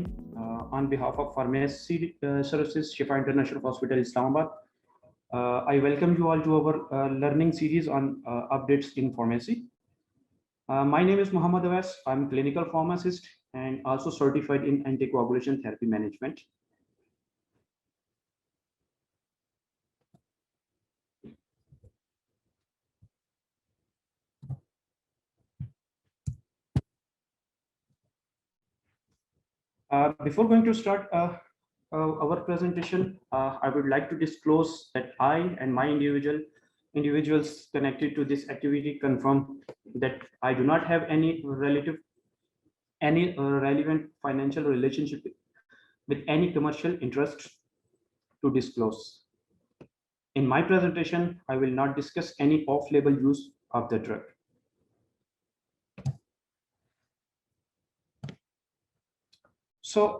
name. On behalf of Pharmacy Services, Shifa International Hospitals Islamabad, I welcome you all to our learning series on updates in pharmacy. My name is Muhammad Awais. I'm a clinical pharmacist and also certified in anticoagulation therapy management. Before going to start our presentation, I would like to disclose that I and my individuals connected to this activity confirm that I do not have any relevant financial relationship with any commercial interest to disclose. In my presentation, I will not discuss any off-label use of the drug. So,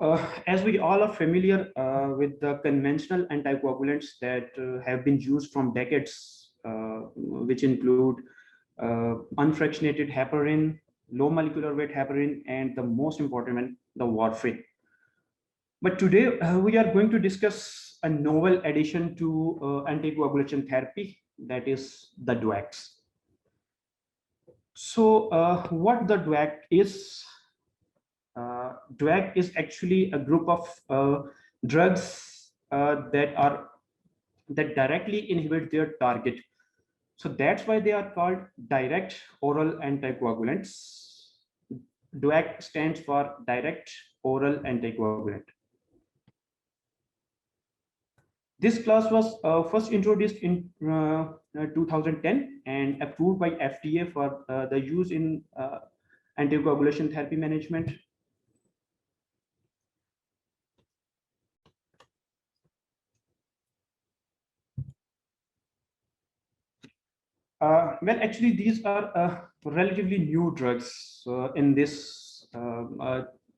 as we all are familiar with the conventional anticoagulants that have been used from decades, which include unfractionated heparin, low molecular weight heparin, and the most important one, the warfarin. But today we are going to discuss a novel addition to anticoagulation therapy, that is the DOACs. So, what the DOAC is? DOAC is actually a group of drugs that directly inhibit their target. So that's why they are called direct oral anticoagulants. DOAC stands for direct oral anticoagulant. This class was first introduced in 2010 and approved by FDA for the use in anticoagulation therapy management. Well, actually, these are relatively new drugs in this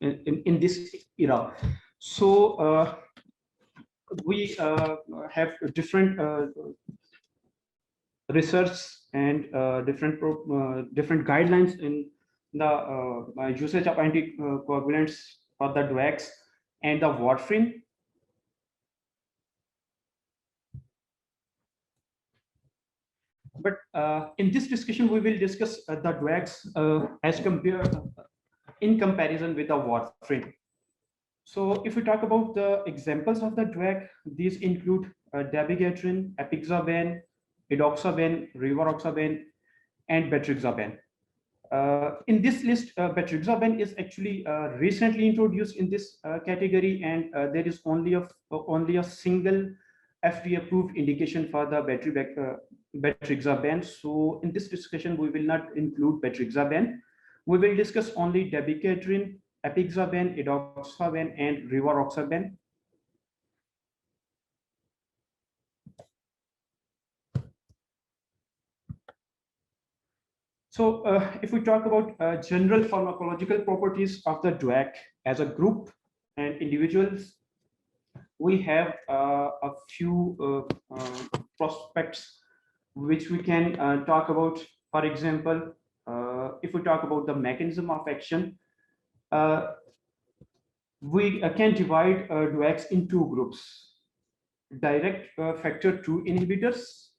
in this era. So we have different research and different guidelines in the usage of anticoagulants for the DOACs and the warfarin. But in this discussion, we will discuss the DOACs as compared in comparison with the warfarin. So if we talk about the examples of the DOAC, these include dabigatran, apixaban, edoxaban, rivaroxaban, and betrixaban. In this list, betrixaban is actually recently introduced in this category, and there is only a single FDA-approved indication for the betrixaban. So in this discussion, we will not include betrixaban. We will discuss only dabigatran, apixaban, edoxaban, and rivaroxaban. So if we talk about general pharmacological properties of the DOAC as a group and individuals, we have a few prospects which we can talk about. For example, if we talk about the mechanism of action, we can divide DOACs in two groups: direct factor 2 inhibitors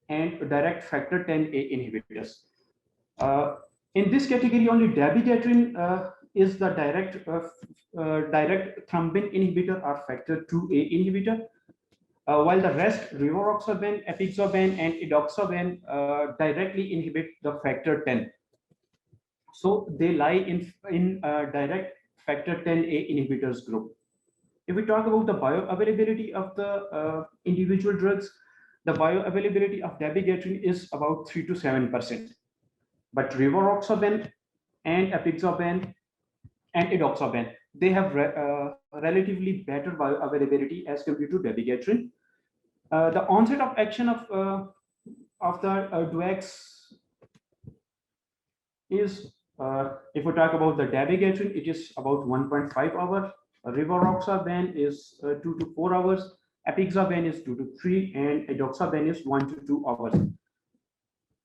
and direct factor 10A inhibitors. In this category, only dabigatran is the direct thrombin inhibitor or factor 2A inhibitor, while the rest, rivaroxaban, apixaban, and edoxaban, directly inhibit the factor 10. So they lie in direct factor 10A inhibitors group. If we talk about the bioavailability of the individual drugs, the bioavailability of dabigatran is about 3 to 7%. But rivaroxaban and apixaban and edoxaban, they have relatively better bioavailability as compared to dabigatran. The onset of action of the DOACs is, if we talk about the dabigatran, it is about 1.5 hours. Rivaroxaban is 2 to 4 hours. Apixaban is 2 to 3, and edoxaban is 1 to 2 hours.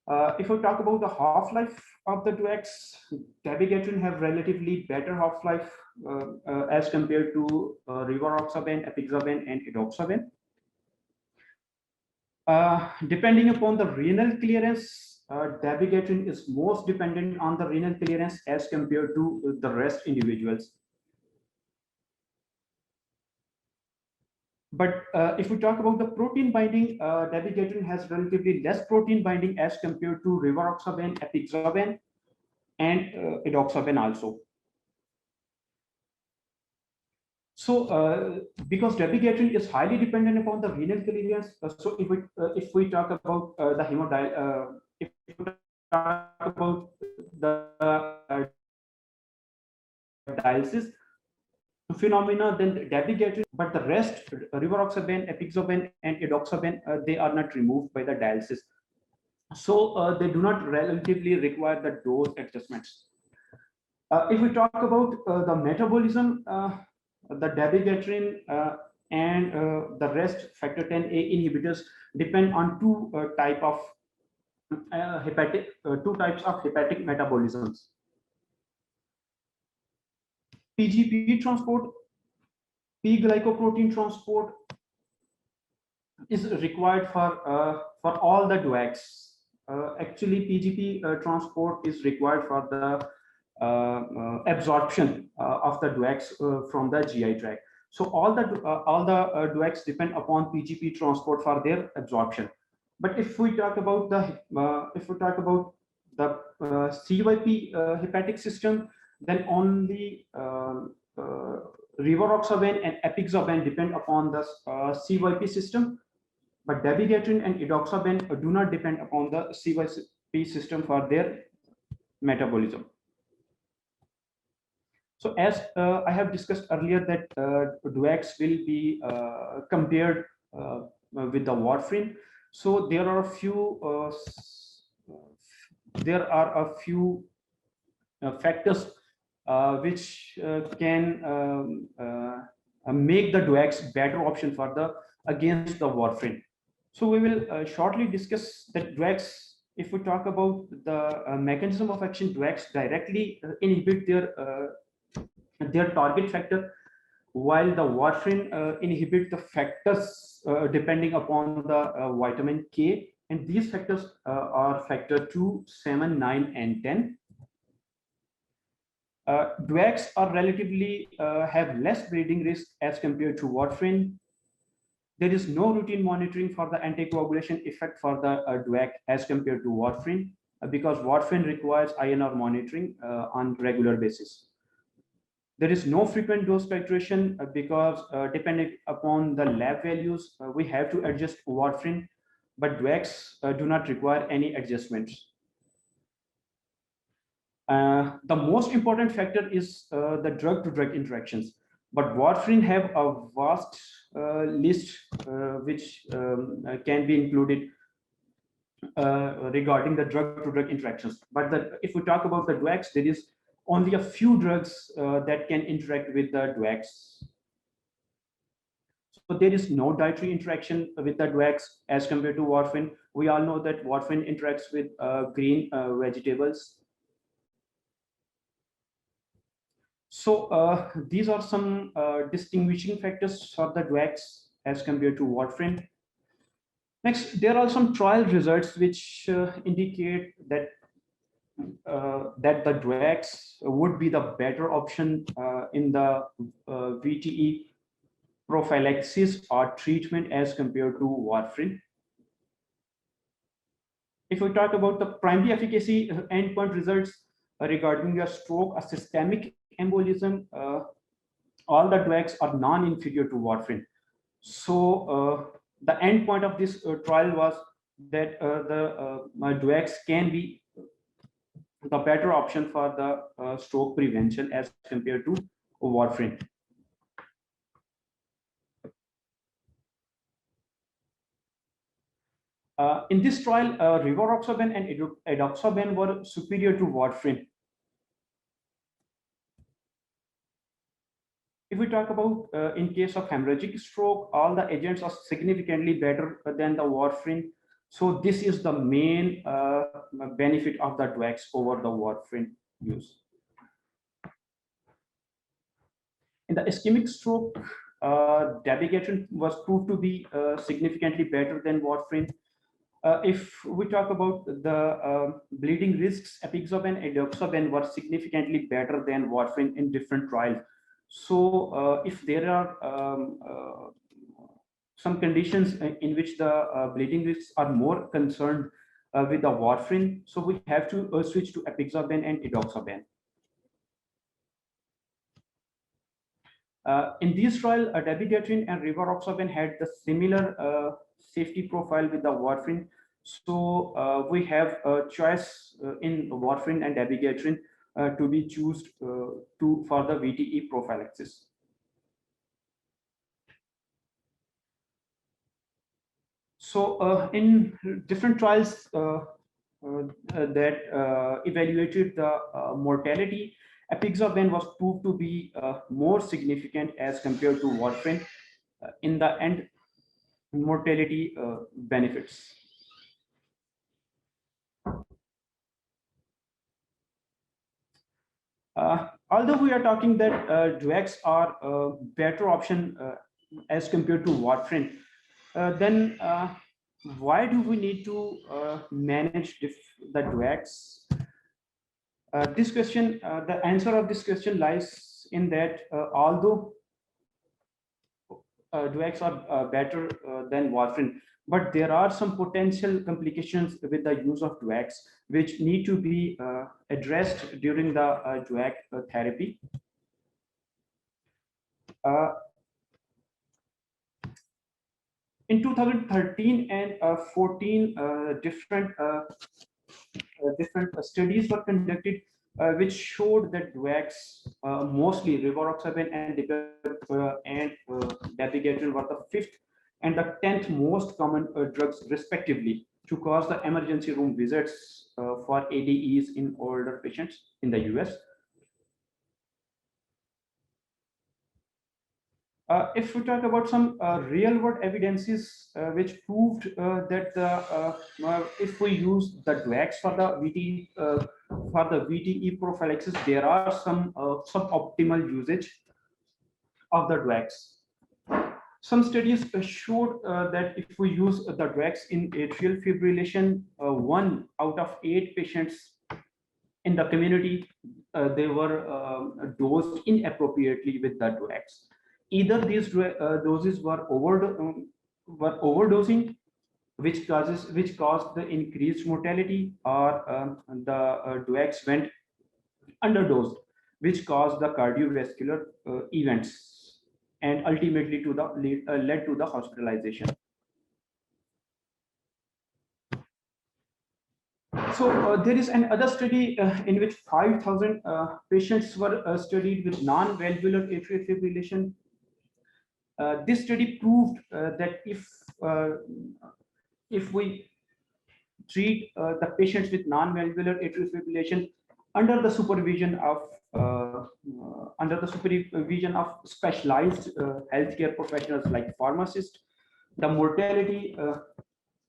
If we talk about the half-life of the DOACs, dabigatran have relatively better half-life as compared to rivaroxaban, apixaban, and edoxaban. Depending upon the renal clearance, dabigatran is most dependent on the renal clearance as compared to the rest individuals. But if we talk about the protein binding, dabigatran has relatively less protein binding as compared to rivaroxaban, apixaban, and edoxaban also. So, because dabigatran is highly dependent upon the renal clearance, so if we talk about the if we talk about the dialysis phenomena, then dabigatran, but the rest, rivaroxaban, apixaban, and edoxaban, they are not removed by the dialysis. So they do not relatively require the dose adjustments. If we talk about the metabolism, the dabigatran and the rest factor 10A inhibitors depend on two types of hepatic metabolisms. PGP transport, P-glycoprotein transport is required for all the DOACs. Actually, PGP transport is required for the absorption of the DOACs from the GI tract. So all the DOACs depend upon PGP transport for their absorption. But if we talk about the CYP hepatic system, then only rivaroxaban and apixaban depend upon the CYP system, but dabigatran and edoxaban do not depend upon the CYP system for their metabolism. So as I have discussed earlier that DOACs will be compared with the warfarin. So there are a few factors which can make the DOACs better option for the against the warfarin. So we will shortly discuss the DOACs. If we talk about the mechanism of action, DOACs directly inhibit their target factor, while the warfarin inhibit the factors depending upon the vitamin K, and these factors are factor 2, 7, 9, and 10. DOACs are relatively have less bleeding risk as compared to warfarin. There is no routine monitoring for the anticoagulation effect for the DOAC as compared to warfarin, because warfarin requires INR monitoring on regular basis. There is no frequent dose titration because depending upon the lab values, we have to adjust warfarin, but DOACs do not require any adjustments. The most important factor is the drug-to-drug interactions, but warfarin have a vast list which can be included regarding the drug-to-drug interactions. But if we talk about the DOACs, there is only a few drugs that can interact with the DOACs. So there is no dietary interaction with the DOACs as compared to warfarin. We all know that warfarin interacts with green vegetables. So these are some distinguishing factors for the DOACs as compared to warfarin. Next, there are some trial results which indicate that the DOACs would be the better option in the VTE prophylaxis or treatment as compared to warfarin. If we talk about the primary efficacy endpoint results regarding a stroke, a systemic embolism, all the DOACs are non-inferior to warfarin. So the endpoint of this trial was that the DOACs can be the better option for the stroke prevention as compared to warfarin. In this trial, rivaroxaban and edoxaban were superior to warfarin. If we talk about in case of hemorrhagic stroke, all the agents are significantly better than the warfarin. So this is the main benefit of the DOACs over the warfarin use. In the ischemic stroke, dabigatran was proved to be significantly better than warfarin. If we talk about the bleeding risks, apixaban and edoxaban were significantly better than warfarin in different trials. So if there are some conditions in which the bleeding risks are more concerned with the warfarin, so we have to switch to apixaban and edoxaban. In this trial, dabigatran and rivaroxaban had the similar safety profile with the warfarin. So we have a choice in warfarin and dabigatran to be chosen for the VTE prophylaxis. So in different trials that evaluated the mortality, apixaban was proved to be more significant as compared to warfarin in the end mortality benefits. Although we are talking that DOACs are a better option as compared to warfarin, then why do we need to manage the DOACs? This question, the answer of this question lies in that although DOACs are better than warfarin, but there are some potential complications with the use of DOACs which need to be addressed during the DOAC therapy. In 2013 and 14, different studies were conducted which showed that DOACs, mostly rivaroxaban and dabigatran, were the 5th and the 10th most common drugs respectively to cause the emergency room visits for ADEs in older patients in the US. If we talk about some real-world evidences which proved that if we use the DOACs for the VTE prophylaxis, there are some suboptimal usage of the DOACs. Some studies showed that if we use the DOACs in atrial fibrillation, 1 out of 8 patients in the community they were dosed inappropriately with the DOACs. Either these doses were overdosing, which caused the increased mortality, or the DOACs went underdosed, which caused the cardiovascular events and ultimately to the led to the hospitalization. So there is another study in which 5,000 patients were studied with non-valvular atrial fibrillation. This study proved that if we treat the patients with non-valvular atrial fibrillation under the supervision of specialized healthcare professionals like pharmacists, the mortality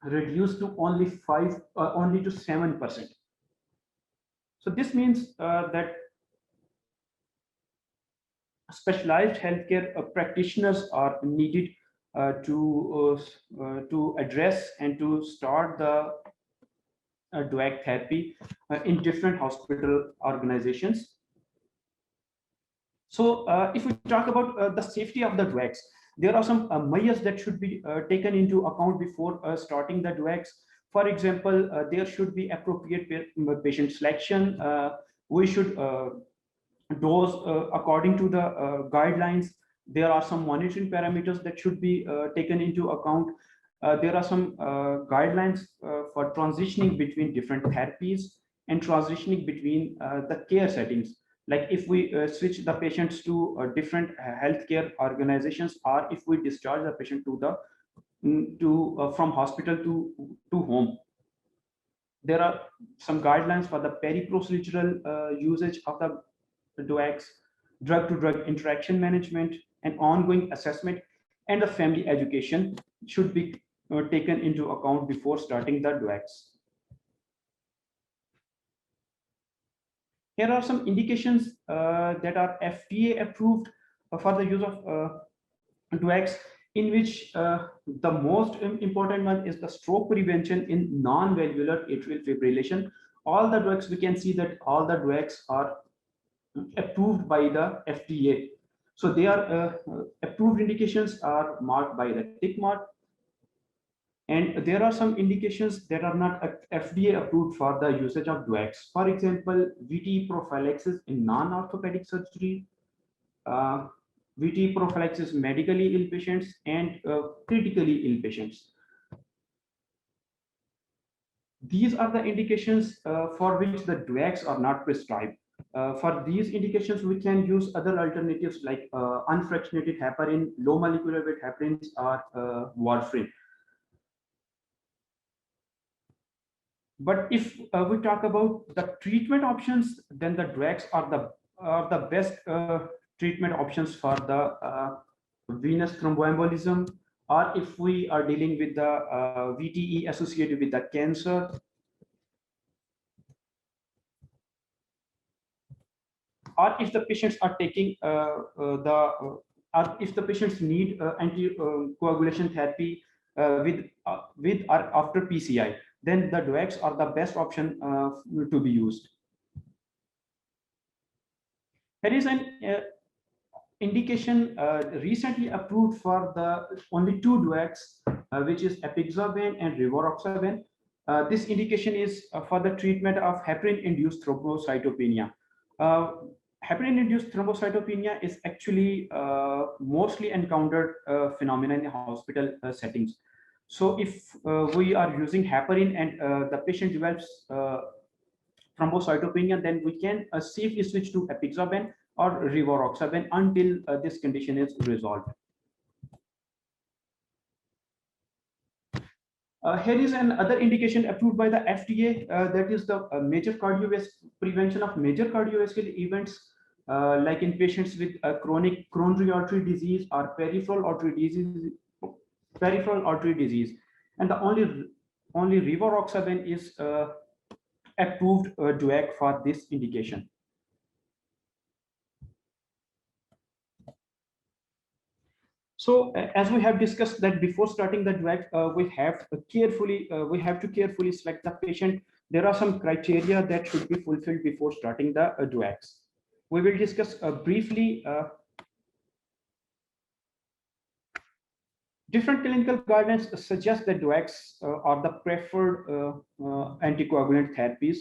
reduced to only 7%. So this means that specialized healthcare practitioners are needed to address and to start the DOAC therapy in different hospital organizations. So if we talk about the safety of the DOACs, there are some measures that should be taken into account before starting the DOACs. For example, there should be appropriate patient selection. We should dose according to the guidelines. There are some monitoring parameters that should be taken into account. There are some guidelines for transitioning between different therapies and transitioning between the care settings. Like if we switch the patients to different healthcare organizations, or if we discharge the patient from hospital to home. There are some guidelines for the periprocedural usage of the DOACs, drug-to-drug interaction management, and ongoing assessment, and the family education should be taken into account before starting the DOACs. Here are some indications that are FDA approved for the use of DOACs, in which the most important one is the stroke prevention in non-valvular atrial fibrillation. All the DOACs, we can see that all the DOACs are approved by the FDA. So they are approved indications are marked by the tick mark, and there are some indications that are not FDA approved for the usage of DOACs. For example, VT prophylaxis in non-orthopedic surgery, uh, VT prophylaxis medically ill patients, and critically ill patients. These are the indications for which the DOACs are not prescribed. For these indications, we can use other alternatives like unfractionated heparin, low molecular weight heparins, or warfarin. But if we talk about the treatment options, then the DOACs are the best treatment options for the venous thromboembolism, or if we are dealing with the VTE associated with the cancer, or if the patients are taking or if the patients need anticoagulation therapy with or after PCI, then the DOACs are the best option to be used. There is an indication recently approved for the only two DOACs, which is apixaban and rivaroxaban. This indication is for the treatment of heparin-induced thrombocytopenia. Heparin-induced thrombocytopenia is actually mostly encountered phenomenon in hospital settings. So if we are using heparin and the patient develops thrombocytopenia, then we can safely switch to apixaban or rivaroxaban until this condition is resolved. Here is another indication approved by the FDA, that is the major cardiovascular prevention of major cardiovascular events, like in patients with chronic coronary artery disease or peripheral artery disease, and the only rivaroxaban is approved DOAC for this indication. So as we have discussed that before starting the DOAC, we have to carefully select the patient. There are some criteria that should be fulfilled before starting the DOACs. We will discuss briefly different clinical guidelines suggest that DOACs are the preferred anticoagulant therapies,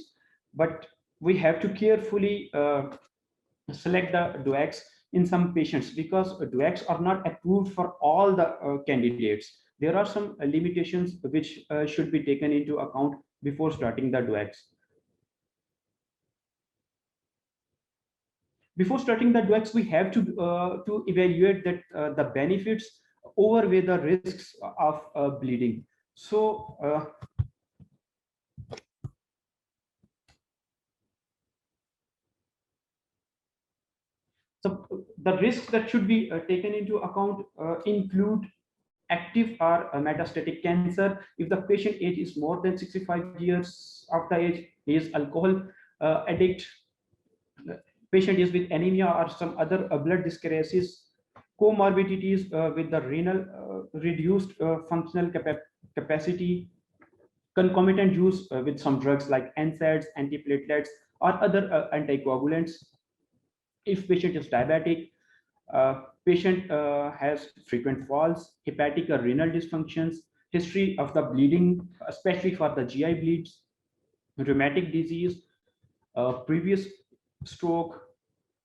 but we have to carefully select the DOACs in some patients because DOACs are not approved for all the candidates. There are some limitations which should be taken into account before starting the DOACs. Before starting the DOACs, we have to evaluate that the benefits outweigh the risks of bleeding. So the risks that should be taken into account include active or metastatic cancer. If the patient age is more than 65 years of the age, he is alcohol addict, patient is with anemia or some other blood dyscrasis, comorbidities with the renal reduced functional capacity, concomitant use with some drugs like NSAIDs, antiplatelets, or other anticoagulants. If patient is diabetic, patient has frequent falls, hepatic or renal dysfunctions, history of the bleeding, especially for the GI bleeds, rheumatic disease, previous stroke,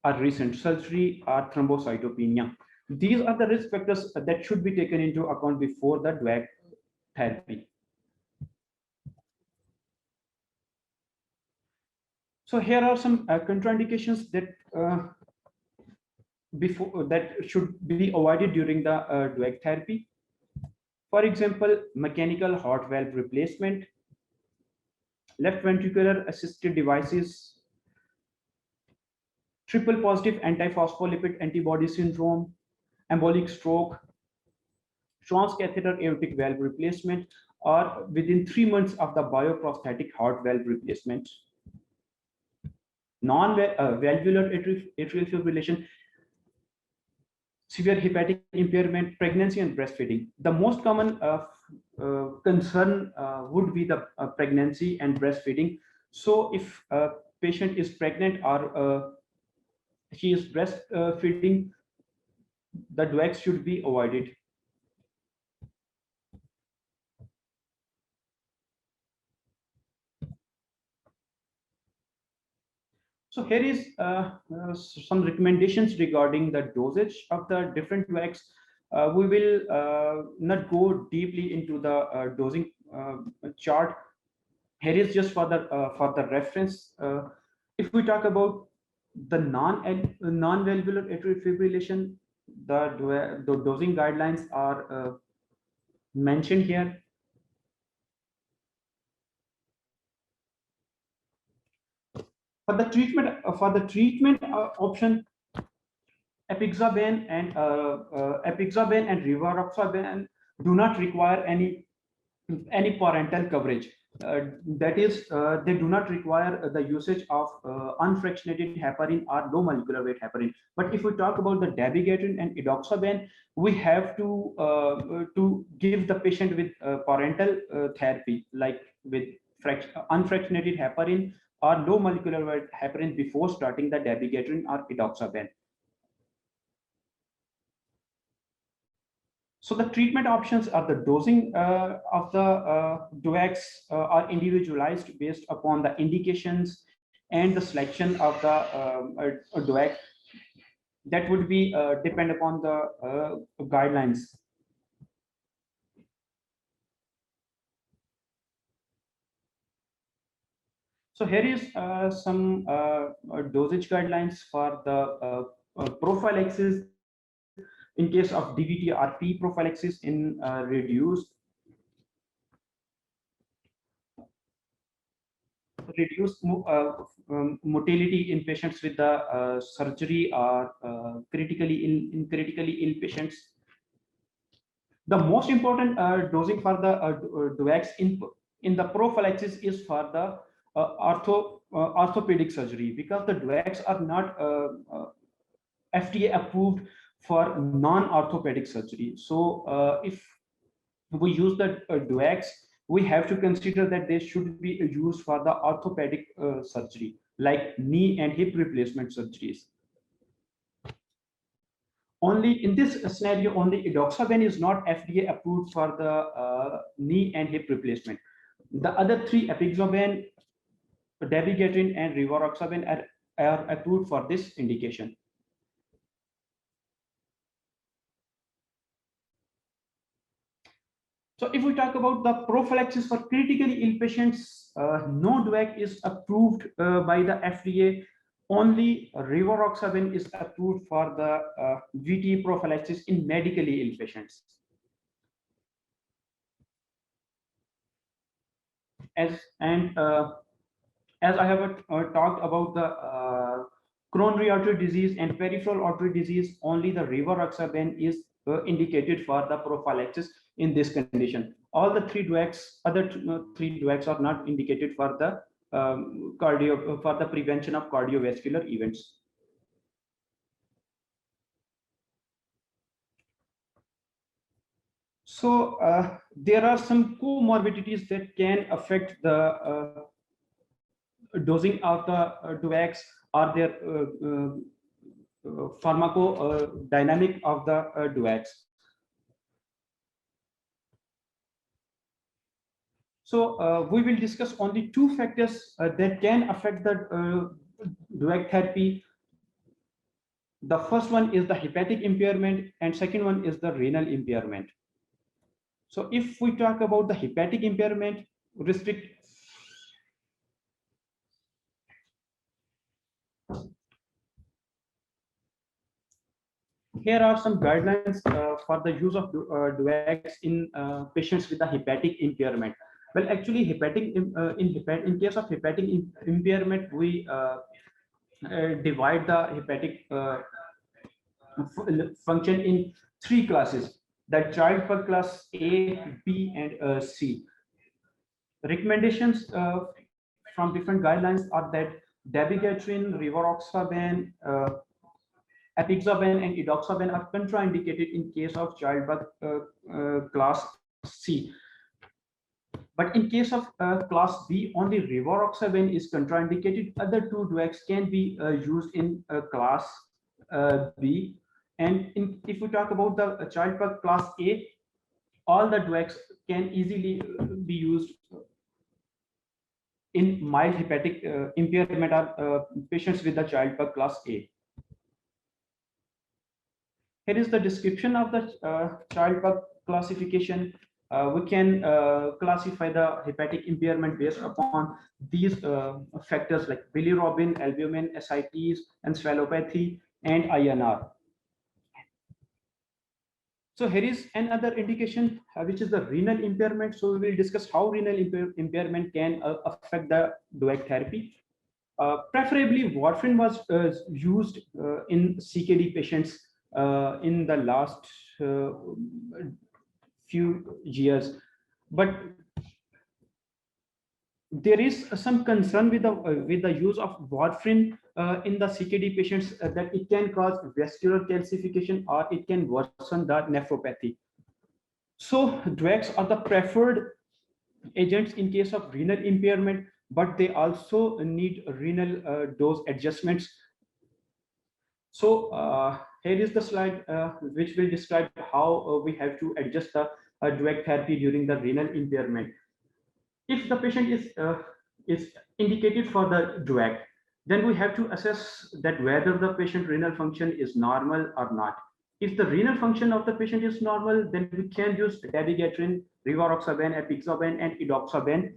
or recent surgery, or thrombocytopenia. These are the risk factors that should be taken into account before the DOAC therapy. So here are some contraindications that should be avoided during the DOAC therapy. For example, mechanical heart valve replacement, left ventricular assisted devices, triple positive antiphospholipid antibody syndrome, embolic stroke, transcatheter aortic valve replacement, or within 3 months of the bioprosthetic heart valve replacement. Non-valvular atrial fibrillation, severe hepatic impairment, pregnancy and breastfeeding. The most common concern would be the pregnancy and breastfeeding. So if a patient is pregnant or she is breastfeeding, the DOACs should be avoided. So here is some recommendations regarding the dosage of the different DOACs. We will not go deeply into the dosing chart. Here is just for the reference. If we talk about the non-valvular atrial fibrillation, the dosing guidelines are mentioned here. For the treatment option, apixaban and rivaroxaban do not require any parental coverage. That is, they do not require the usage of unfractionated heparin or low molecular weight heparin. But if we talk about the dabigatran and edoxaban, we have to give the patient with parental therapy, like with unfractionated heparin or low molecular weight heparin before starting the dabigatran or edoxaban. So the treatment options are the dosing of the DOACs are individualized based upon the indications and the selection of the DOAC. That would be depend upon the guidelines. So here is some dosage guidelines for the prophylaxis in case of DVT or P prophylaxis in reduced motility in patients with the surgery or critically ill patients. The most important dosing for the DOACs in the prophylaxis is for the orthopedic surgery, because the DOACs are not FDA approved for non-orthopedic surgery. So if we use the DOACs, we have to consider that they should be used for the orthopedic surgery, like knee and hip replacement surgeries. Only in this scenario, only edoxaban is not FDA approved for the knee and hip replacement. The other three, apixaban, dabigatran, and rivaroxaban, are approved for this indication. So if we talk about the prophylaxis for critically ill patients, no DOAC is approved by the FDA. Only rivaroxaban is approved for the VT prophylaxis in medically ill patients. As I have talked about the coronary artery disease and peripheral artery disease, only the rivaroxaban is indicated for the prophylaxis in this condition. All the other three DOACs are not indicated for the for the prevention of cardiovascular events. So there are some comorbidities that can affect the dosing of the DOACs, or their pharmacodynamic of the DOACs. So we will discuss only two factors that can affect the DOAC therapy. The first one is the hepatic impairment, and second one is the renal impairment. So if we talk about the hepatic impairment, here are some guidelines for the use of DOACs in patients with the hepatic impairment. Well, actually, in case of hepatic impairment, we divide the hepatic function in three classes. that child per class A, B, and C. Recommendations from different guidelines are that dabigatran, rivaroxaban, apixaban, and edoxaban are contraindicated in case of childbirth class C. But in case of class B, only rivaroxaban is contraindicated. Other two drugs can be used in class B. And if we talk about the childbirth class A, all the drugs can easily be used in mild hepatic impairment or patients with the childbirth class A. Here is the description of the childbirth classification. We can classify the hepatic impairment based upon these factors like bilirubin, albumin, ascites, encephalopathy, and INR. So here is another indication, which is the renal impairment. So we will discuss how renal impairment can affect the DOAC therapy. Preferably, warfarin was used in CKD patients in the last few years, but there is some concern with the use of warfarin in the CKD patients that it can cause vascular calcification or it can worsen the nephropathy. So drugs are the preferred agents in case of renal impairment, but they also need renal dose adjustments. So here is the slide which will describe how we have to adjust the drug therapy during the renal impairment. If the patient is indicated for the drug, then we have to assess that whether the patient renal function is normal or not. If the renal function of the patient is normal, then we can use dabigatran, rivaroxaban, apixaban, and edoxaban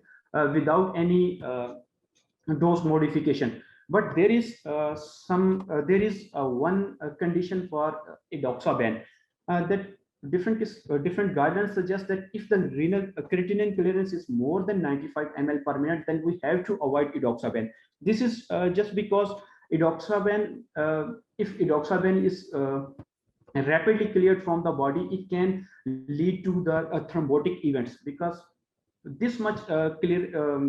without any dose modification. But there is one condition for edoxaban that different guidelines suggest that if the renal creatinine clearance is more than 95 ml per minute, then we have to avoid edoxaban. This is just because edoxaban, if edoxaban is rapidly cleared from the body, it can lead to the thrombotic events, because this much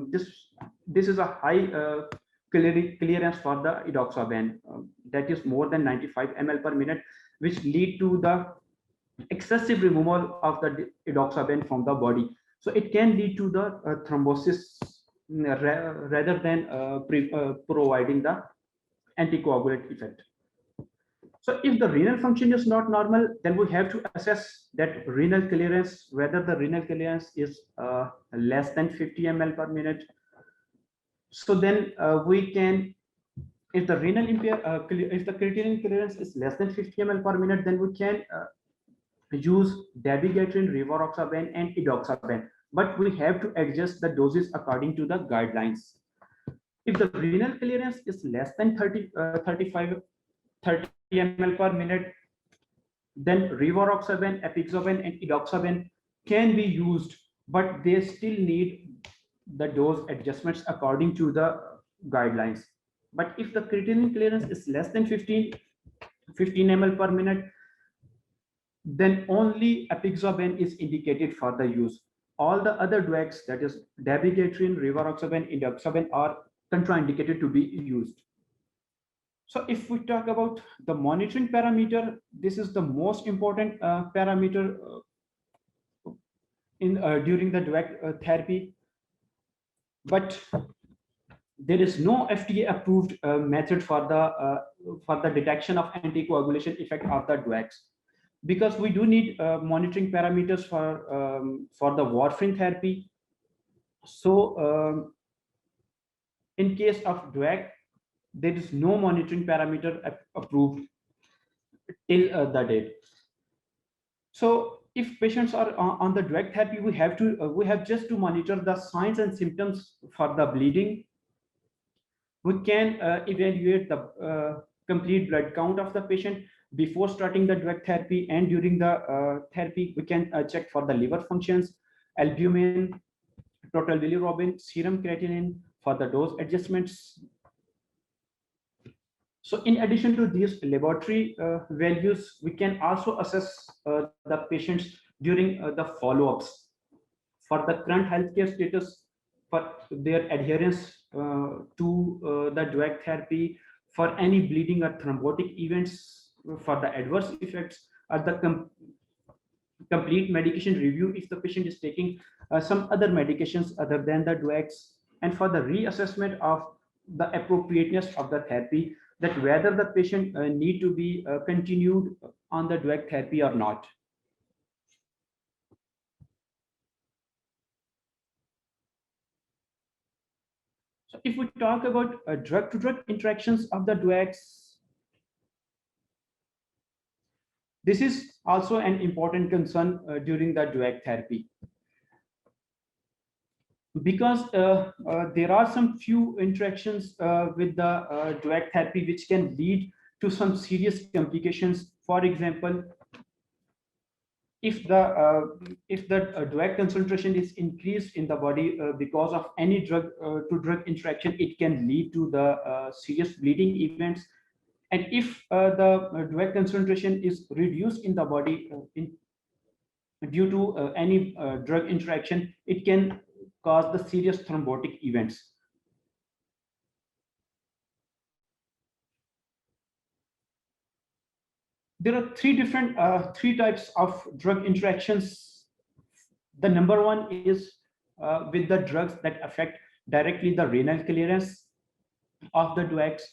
this is a high clearance for the edoxaban, that is more than 95 ml per minute, which lead to the excessive removal of the edoxaban from the body. So it can lead to the thrombosis rather than providing the anticoagulant effect. So if the renal function is not normal, then we have to assess that renal clearance, whether the renal clearance is less than 50 ml per minute. So then we can, if the renal if the creatinine clearance is less than 50 ml per minute, then we can use dabigatran, rivaroxaban, and edoxaban. But we have to adjust the doses according to the guidelines. If the renal clearance is less than 30 ml per minute, then rivaroxaban, apixaban, and edoxaban can be used, but they still need the dose adjustments according to the guidelines. But if the creatinine clearance is less than 15 ml per minute, then only apixaban is indicated for the use. All the other drugs, that is dabigatran, rivaroxaban, edoxaban, are contraindicated to be used. So if we talk about the monitoring parameter, this is the most important parameter in during the drug therapy. But there is no FDA-approved method for the detection of anticoagulation effect of the drugs, because we do need monitoring parameters for the warfarin therapy. So in case of drug, there is no monitoring parameter approved till the date. So if patients are on the drug therapy, we have just to monitor the signs and symptoms for the bleeding. We can evaluate the complete blood count of the patient before starting the drug therapy, and during the therapy we can check for the liver functions, albumin, total bilirubin, serum creatinine for the dose adjustments. So in addition to these laboratory values, we can also assess the patients during the follow-ups for the current healthcare status, for their adherence to the drug therapy, for any bleeding or thrombotic events, for the adverse effects, or the complete medication review if the patient is taking some other medications other than the drugs, and for the reassessment of the appropriateness of the therapy, that whether the patient need to be continued on the drug therapy or not. So if we talk about drug-to-drug interactions of the drugs, this is also an important concern during the drug therapy, because there are some few interactions with the drug therapy which can lead to some serious complications. For example, if the drug concentration is increased in the body because of any drug to drug interaction, it can lead to the serious bleeding events. And if the drug concentration is reduced in the body due to any drug interaction, it can cause the serious thrombotic events. There are three types of drug interactions. The number one is with the drugs that affect directly the renal clearance of the drugs.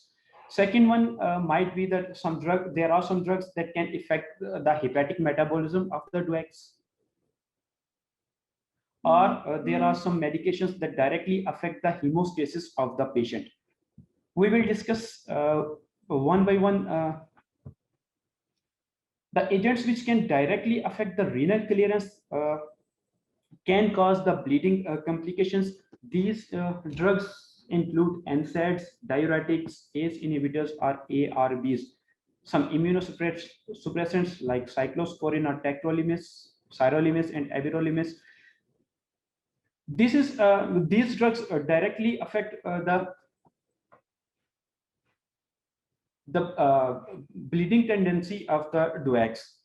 Second one might be that there are some drugs that can affect the hepatic metabolism of the drugs, or there are some medications that directly affect the hemostasis of the patient. We will discuss one by one the agents which can directly affect the renal clearance can cause the bleeding complications. These drugs include NSAIDs, diuretics, ACE inhibitors, or ARBs, some immunosuppressants like cyclosporin or tacrolimus, sirolimus, and everolimus. These drugs directly affect the bleeding tendency of the DOACs,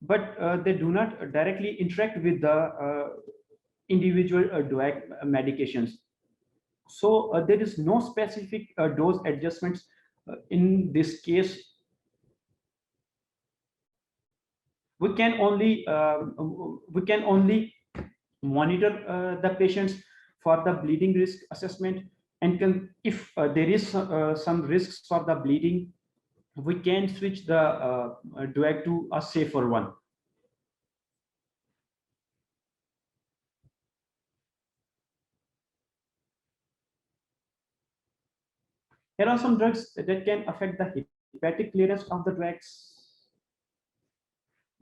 but they do not directly interact with the individual DOAC medications. So there is no specific dose adjustments in this case. We can only monitor the patients for the bleeding risk assessment, and if there is some risks for the bleeding, we can switch the drug to a safer one. There are some drugs that can affect the hepatic clearance of the drugs,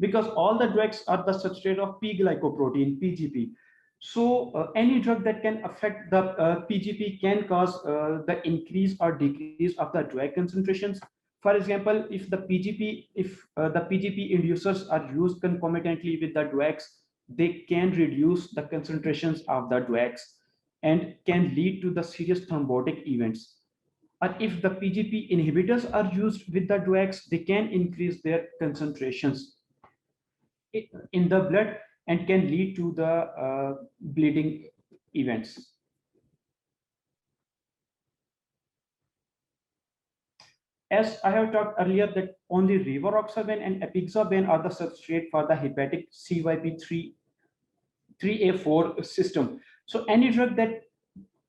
because all the drugs are the substrate of P-glycoprotein, PGP. So any drug that can affect the PGP can cause the increase or decrease of the drug concentrations. For example, if the PGP inducers are used concomitantly with the drugs, they can reduce the concentrations of the drugs and can lead to the serious thrombotic events. Or if the PGP inhibitors are used with the drugs, they can increase their concentrations in the blood and can lead to the bleeding events. As I have talked earlier, that only rivaroxaban and apixaban are the substrate for the hepatic CYP3A4 system. So any drug that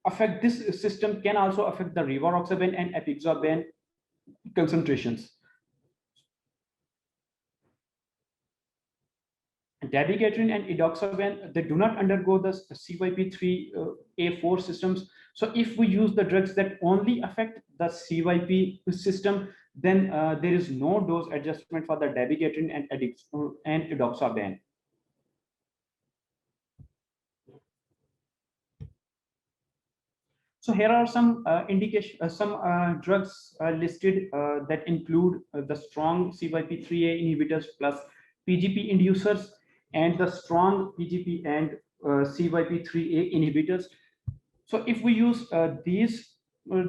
affect this system can also affect the rivaroxaban and apixaban concentrations. Dabigatran and edoxaban, they do not undergo the CYP3A4 systems. So if we use the drugs that only affect the CYP system, then there is no dose adjustment for the dabigatran and edoxaban. So here are some drugs listed that include the strong CYP3A inhibitors plus PGP inducers, and the strong PGP and CYP3A inhibitors. So if we use these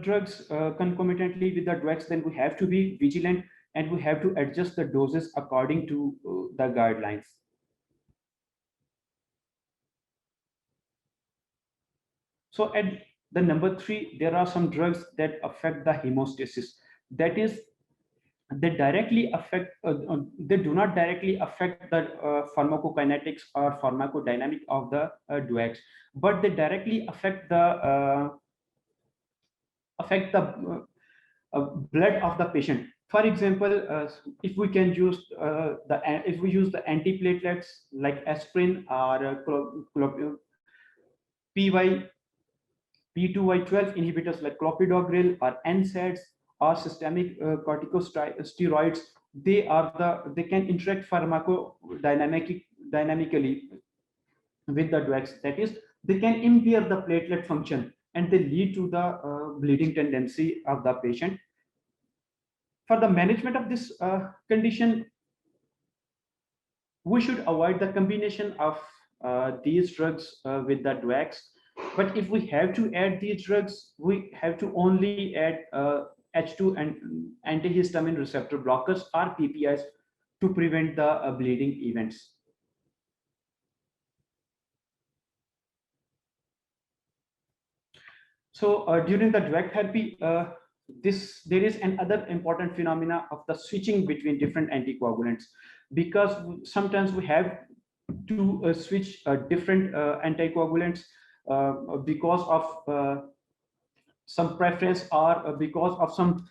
drugs concomitantly with the DOACs, then we have to be vigilant and we have to adjust the doses according to the guidelines. So at the number 3, there are some drugs that affect the hemostasis. That is, they directly affect, they do not directly affect the pharmacokinetics or pharmacodynamic of the DOACs, but they directly affect the blood of the patient. For example, if we can use if we use the antiplatelets like aspirin or PY P2Y12 inhibitors like clopidogrel or NSAIDs or systemic corticosteroids, they can interact dynamically with the drugs. That is, they can impair the platelet function and they lead to the bleeding tendency of the patient. For the management of this condition, we should avoid the combination of these drugs with the DOACs. But if we have to add these drugs, we have to only add H2 and antihistamine receptor blockers or PPIs to prevent the bleeding events. So during the DOAC therapy, there is another important phenomena of the switching between different anticoagulants, because sometimes we have to switch different anticoagulants because of some preference or because of some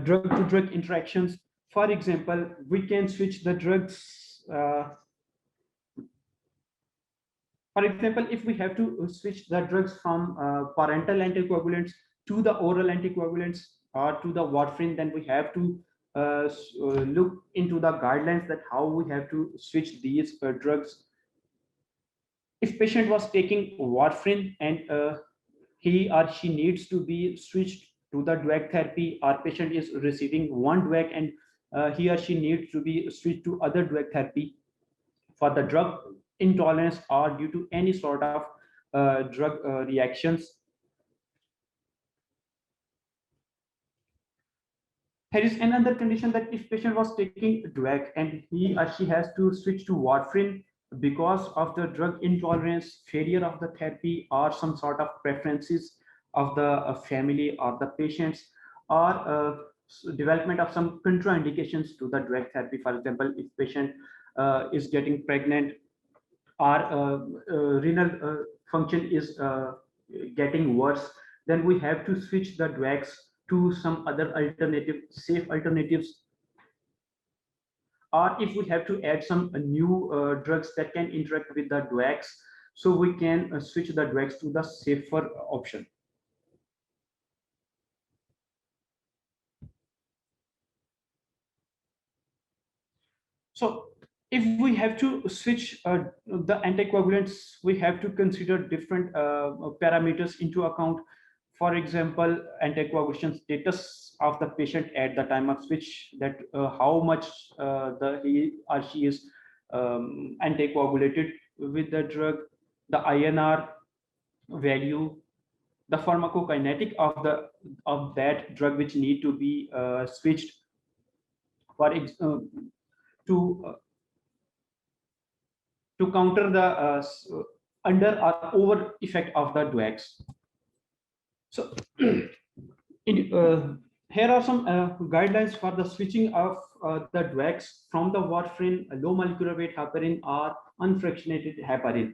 drug-to-drug interactions. For example, we can switch the drugs. For example, if we have to switch the drugs from parental anticoagulants to the oral anticoagulants or to the warfarin, then we have to look into the guidelines that how we have to switch these drugs. If patient was taking warfarin and he or she needs to be switched to the DOAC therapy, or patient is receiving one DOAC and he or she needs to be switched to other DOAC therapy for the drug intolerance or due to any sort of drug reactions. There is another condition that if patient was taking DOAC and he or she has to switch to warfarin because of the drug intolerance, failure of the therapy, or some sort of preferences of the family or the patients, or development of some contraindications to the DOAC therapy. For example, if patient is getting pregnant or renal function is getting worse, then we have to switch the DOACs to some other alternative, safe alternatives. Or if we have to add some new drugs that can interact with the DOACs, so we can switch the DOACs to the safer option. So if we have to switch the anticoagulants, we have to consider different parameters into account. For example, anticoagulation status of the patient at the time of switch, that how much he or she is anticoagulated with the drug, the INR value, the pharmacokinetic of that drug which need to be switched for to to counter the under or over effect of the DOACs. So here are some guidelines for the switching of the DOACs from the warfarin, low molecular weight heparin, or unfractionated heparin.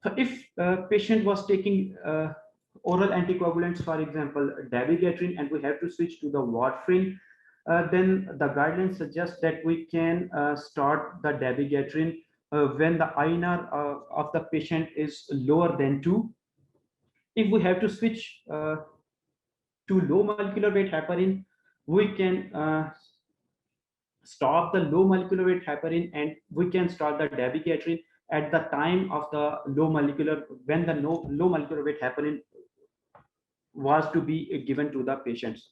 So if patient was taking oral anticoagulants, for example, dabigatran, and we have to switch to the warfarin, then the guidelines suggest that we can start the dabigatran when the INR of the patient is lower than 2. If we have to switch to low molecular weight heparin, we can stop the low molecular weight heparin and we can start the dabigatran at the time of the when the low molecular weight heparin was to be given to the patients.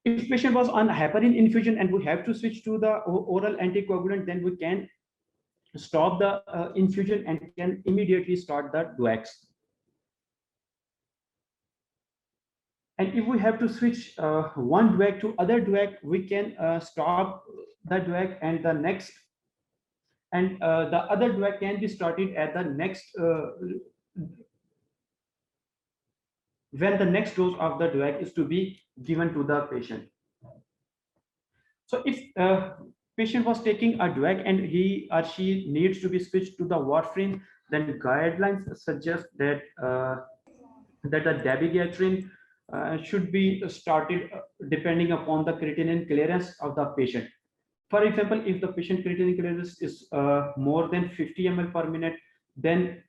If patient was on heparin infusion and we have to switch to the oral anticoagulant, then we can stop the infusion and can immediately start the DOACs. And if we have to switch one DOAC to other DOAC, we can stop the DOAC and the next, and the other DOAC can be started at the next when the next dose of the DOAC is to be given to the patient. So if patient was taking a DOAC and he or she needs to be switched to the warfarin, then guidelines suggest that that the dabigatran should be started depending upon the creatinine clearance of the patient. For example, if the patient creatinine clearance is more than 50 ml per minute, then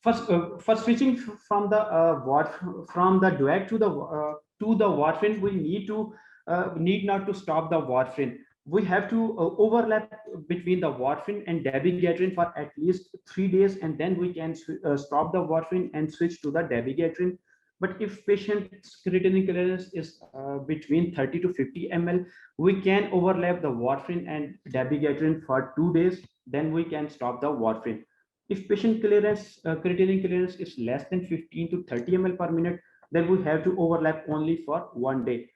for switching from the DOAC to the warfarin, we need not to stop the warfarin. We have to overlap between the warfarin and dabigatran for at least 3 days, and then we can stop the warfarin and switch to the dabigatran. But if patient's creatinine clearance is between 30 to 50 ml, we can overlap the warfarin and dabigatran for 2 days, then we can stop the warfarin. If patient clearance, creatinine clearance is less than 15 to 30 ml per minute, then we have to overlap only for 1 day.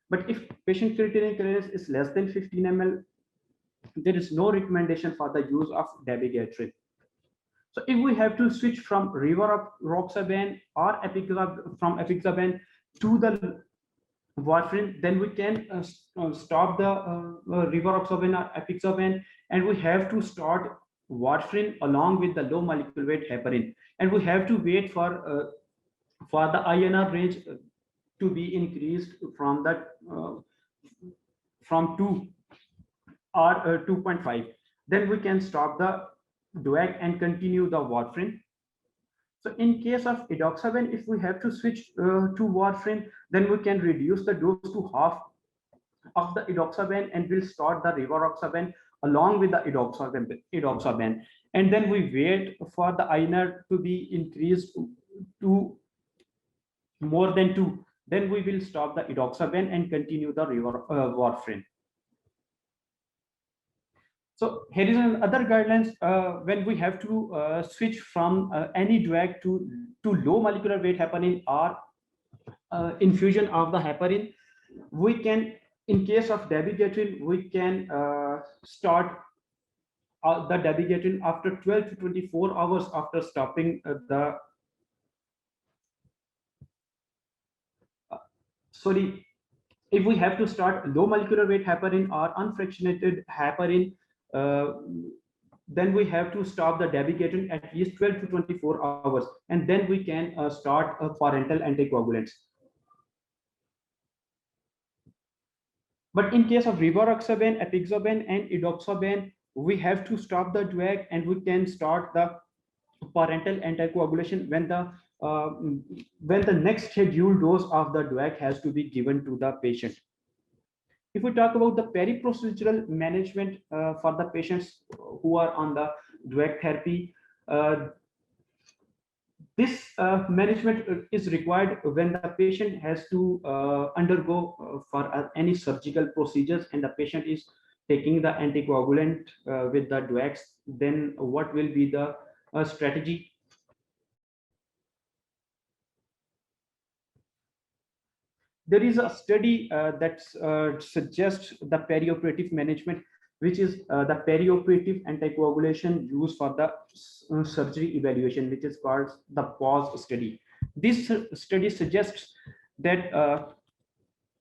But if patient creatinine clearance is less than 15 ml, there is no recommendation for the use of dabigatran. So if we have to switch from rivaroxaban or from apixaban to the warfarin, then we can stop the rivaroxaban or apixaban, and we have to start warfarin along with the low molecular weight heparin, and we have to wait for the INR range to be increased from that from 2 or 2.5. Then we can stop the DOAC and continue the warfarin. So in case of edoxaban, if we have to switch to warfarin, then we can reduce the dose to half of the edoxaban and we'll start the rivaroxaban along with the edoxaban. And then we wait for the INR to be increased to more than 2. Then we will stop the edoxaban and continue the warfarin. So here is another guidelines when we have to switch from any DOAC to low molecular weight heparin or infusion of the heparin. We can, in case of dabigatran, we can start the dabigatran after 12 to 24 hours after stopping if we have to start low molecular weight heparin or unfractionated heparin, then we have to stop the dabigatran at least 12 to 24 hours, and then we can start parenteral anticoagulants. But in case of rivaroxaban, apixaban, and edoxaban, we have to stop the DOAC and we can start the parenteral anticoagulation when the next scheduled dose of the DOAC has to be given to the patient. If we talk about the periprocedural management for the patients who are on the DOAC therapy, this management is required when the patient has to undergo for any surgical procedures and the patient is taking the anticoagulant with the DOACs. Then what will be the strategy? There is a study that suggests the perioperative management, which is the perioperative anticoagulation used for the surgery evaluation, which is called the PAUSE study. This study suggests that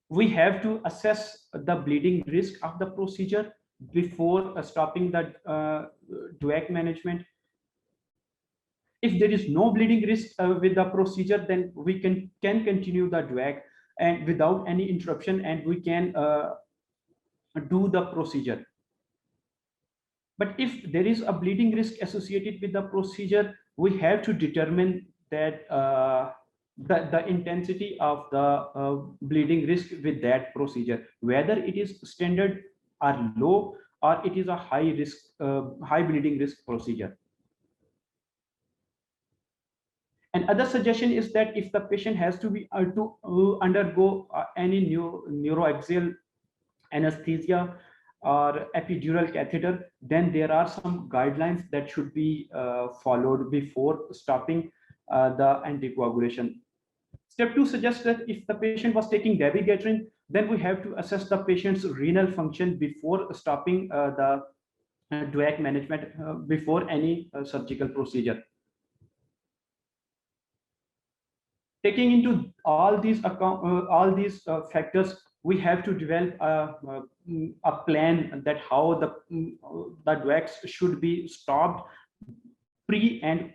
we have to assess the bleeding risk of the procedure before stopping the DOAC management. If there is no bleeding risk with the procedure, then we can continue the DOAC and without any interruption, and we can do the procedure. But if there is a bleeding risk associated with the procedure, we have to determine that the intensity of the bleeding risk with that procedure, whether it is standard or low, or it is a high risk, high bleeding risk procedure. Another suggestion is that if the patient has to be undergo any neuroaxial anesthesia, or epidural catheter, then there are some guidelines that should be followed before stopping the anticoagulation. Step 2 suggests that if the patient was taking dabigatran, then we have to assess the patient's renal function before stopping the DOAC management before any surgical procedure. Taking into all these factors, we have to develop a plan that how the DOACs should be stopped pre and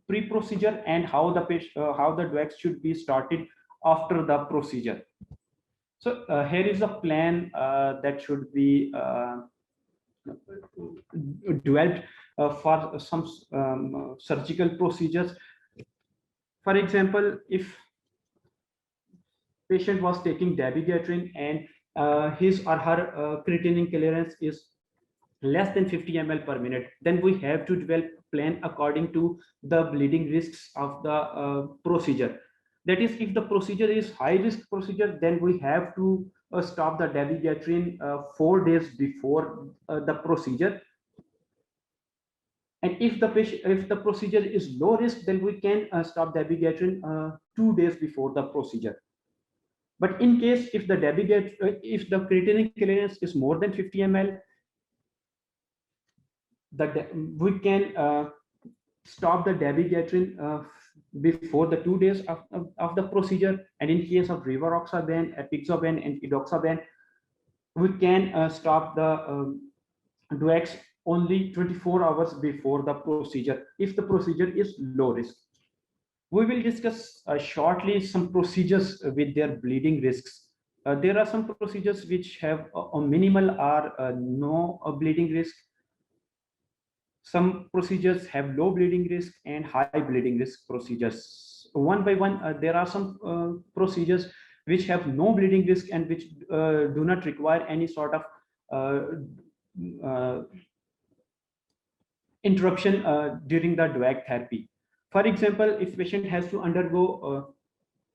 pre-procedure, and how the DOACs should be started after the procedure. So here is a plan that should be developed for some surgical procedures. For example, if patient was taking dabigatran and his or her creatinine clearance is less than 50 ml per minute, then we have to develop a plan according to the bleeding risks of the procedure. That is, if the procedure is high risk procedure, then we have to stop the dabigatran 4 days before the procedure. And if the procedure is low risk, then we can stop dabigatran 2 days before the procedure. But in case if the creatinine clearance is more than 50 ml, we can stop the dabigatran before the 2 days of the procedure. And in case of rivaroxaban, apixaban, and edoxaban, we can stop the DOACs only 24 hours before the procedure if the procedure is low risk. We will discuss shortly some procedures with their bleeding risks. There are some procedures which have a minimal or no bleeding risk. Some procedures have low bleeding risk and high bleeding risk procedures. One by one, there are some procedures which have no bleeding risk and which do not require any sort of interruption during the DOAC therapy. For example, if patient has to undergo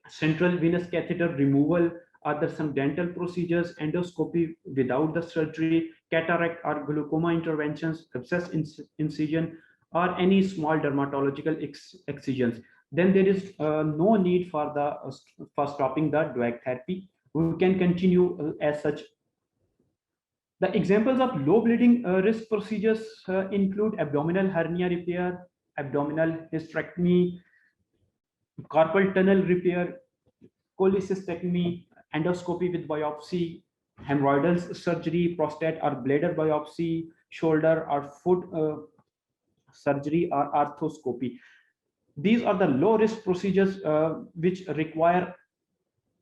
central venous catheter removal, are there some dental procedures, endoscopy without the surgery, cataract or glaucoma interventions, abscess incision, or any small dermatological excisions, then there is no need for stopping the DOAC therapy. We can continue as such. The examples of low bleeding risk procedures include abdominal hernia repair, abdominal hysterectomy, carpal tunnel repair, cholecystectomy, endoscopy with biopsy, hemorrhoidal surgery, prostate or bladder biopsy, shoulder or foot surgery, or arthroscopy. These are the low risk procedures which require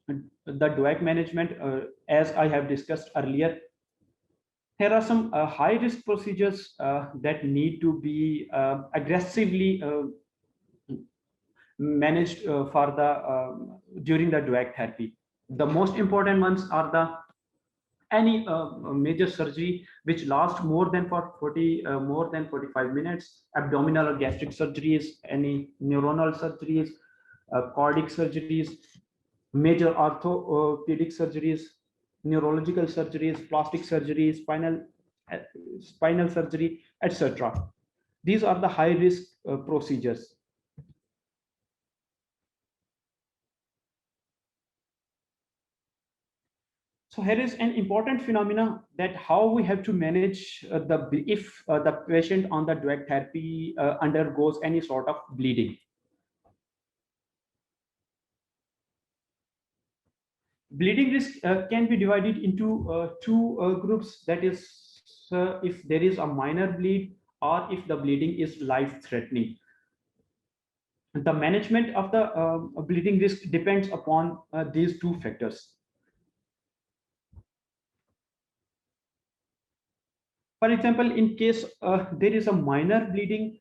the DOAC management, as I have discussed earlier. There are some high risk procedures that need to be aggressively managed for the during the DOAC therapy. The most important ones are any major surgery which lasts more than 45 minutes, abdominal or gastric surgeries, any neuronal surgeries, cardiac surgeries, major orthopedic surgeries, neurological surgeries, plastic surgery, spinal surgery, etc. These are the high risk procedures. So here is an important phenomena that how we have to manage if the patient on the DOAC therapy undergoes any sort of bleeding. Bleeding risk can be divided into two groups. That is, if there is a minor bleed or if the bleeding is life-threatening. The management of the bleeding risk depends upon these two factors. For example, in case there is a minor bleeding,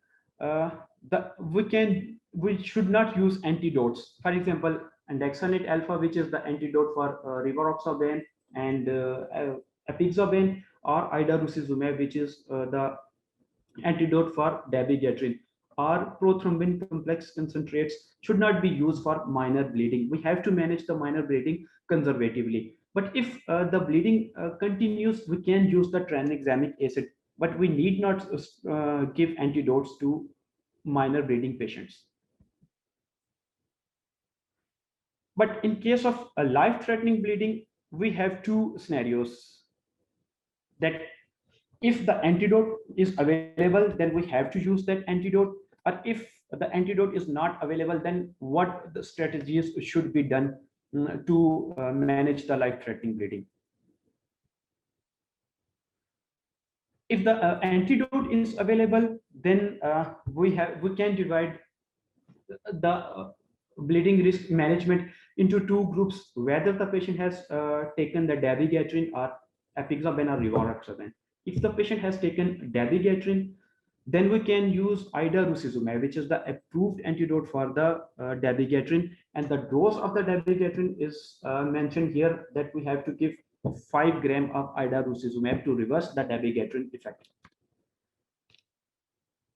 we should not use antidotes. For example, andexanet alpha, which is the antidote for rivaroxaban and apixaban, or idarusizumab, which is the antidote for dabigatran, or prothrombin complex concentrates should not be used for minor bleeding. We have to manage the minor bleeding conservatively. But if the bleeding continues, we can use the tranexamic acid, but we need not give antidotes to minor bleeding patients. But in case of a life-threatening bleeding, we have two scenarios. That if the antidote is available, then we have to use that antidote. Or if the antidote is not available, then what the strategies should be done to manage the life-threatening bleeding. If the antidote is available, then we can divide the bleeding risk management into two groups, whether the patient has taken the dabigatran or apixaban or rivaroxaban. If the patient has taken dabigatran, then we can use idarucizumab, which is the approved antidote for the dabigatran, and the dose of the dabigatran is mentioned here, that we have to give 5 grams of idarucizumab to reverse the dabigatran effect.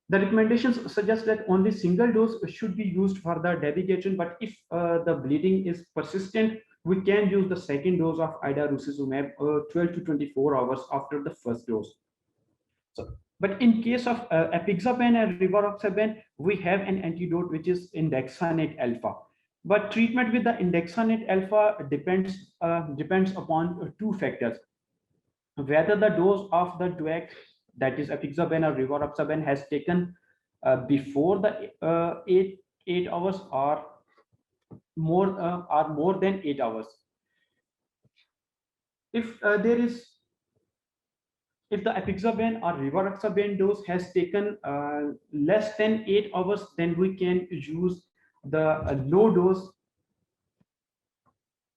The recommendations suggest that only single dose should be used for the dabigatran, but if the bleeding is persistent, we can use the second dose of idarucizumab 12 to 24 hours after the first dose. So, but in case of apixaban and rivaroxaban, we have an antidote which is indexanate alpha. But treatment with the indexanate alpha depends upon two factors: whether the dose of the DOAC, that is apixaban or rivaroxaban, has taken before the 8 hours or more than 8 hours. If if the apixaban or rivaroxaban dose has taken less than 8 hours, then we can use the low dose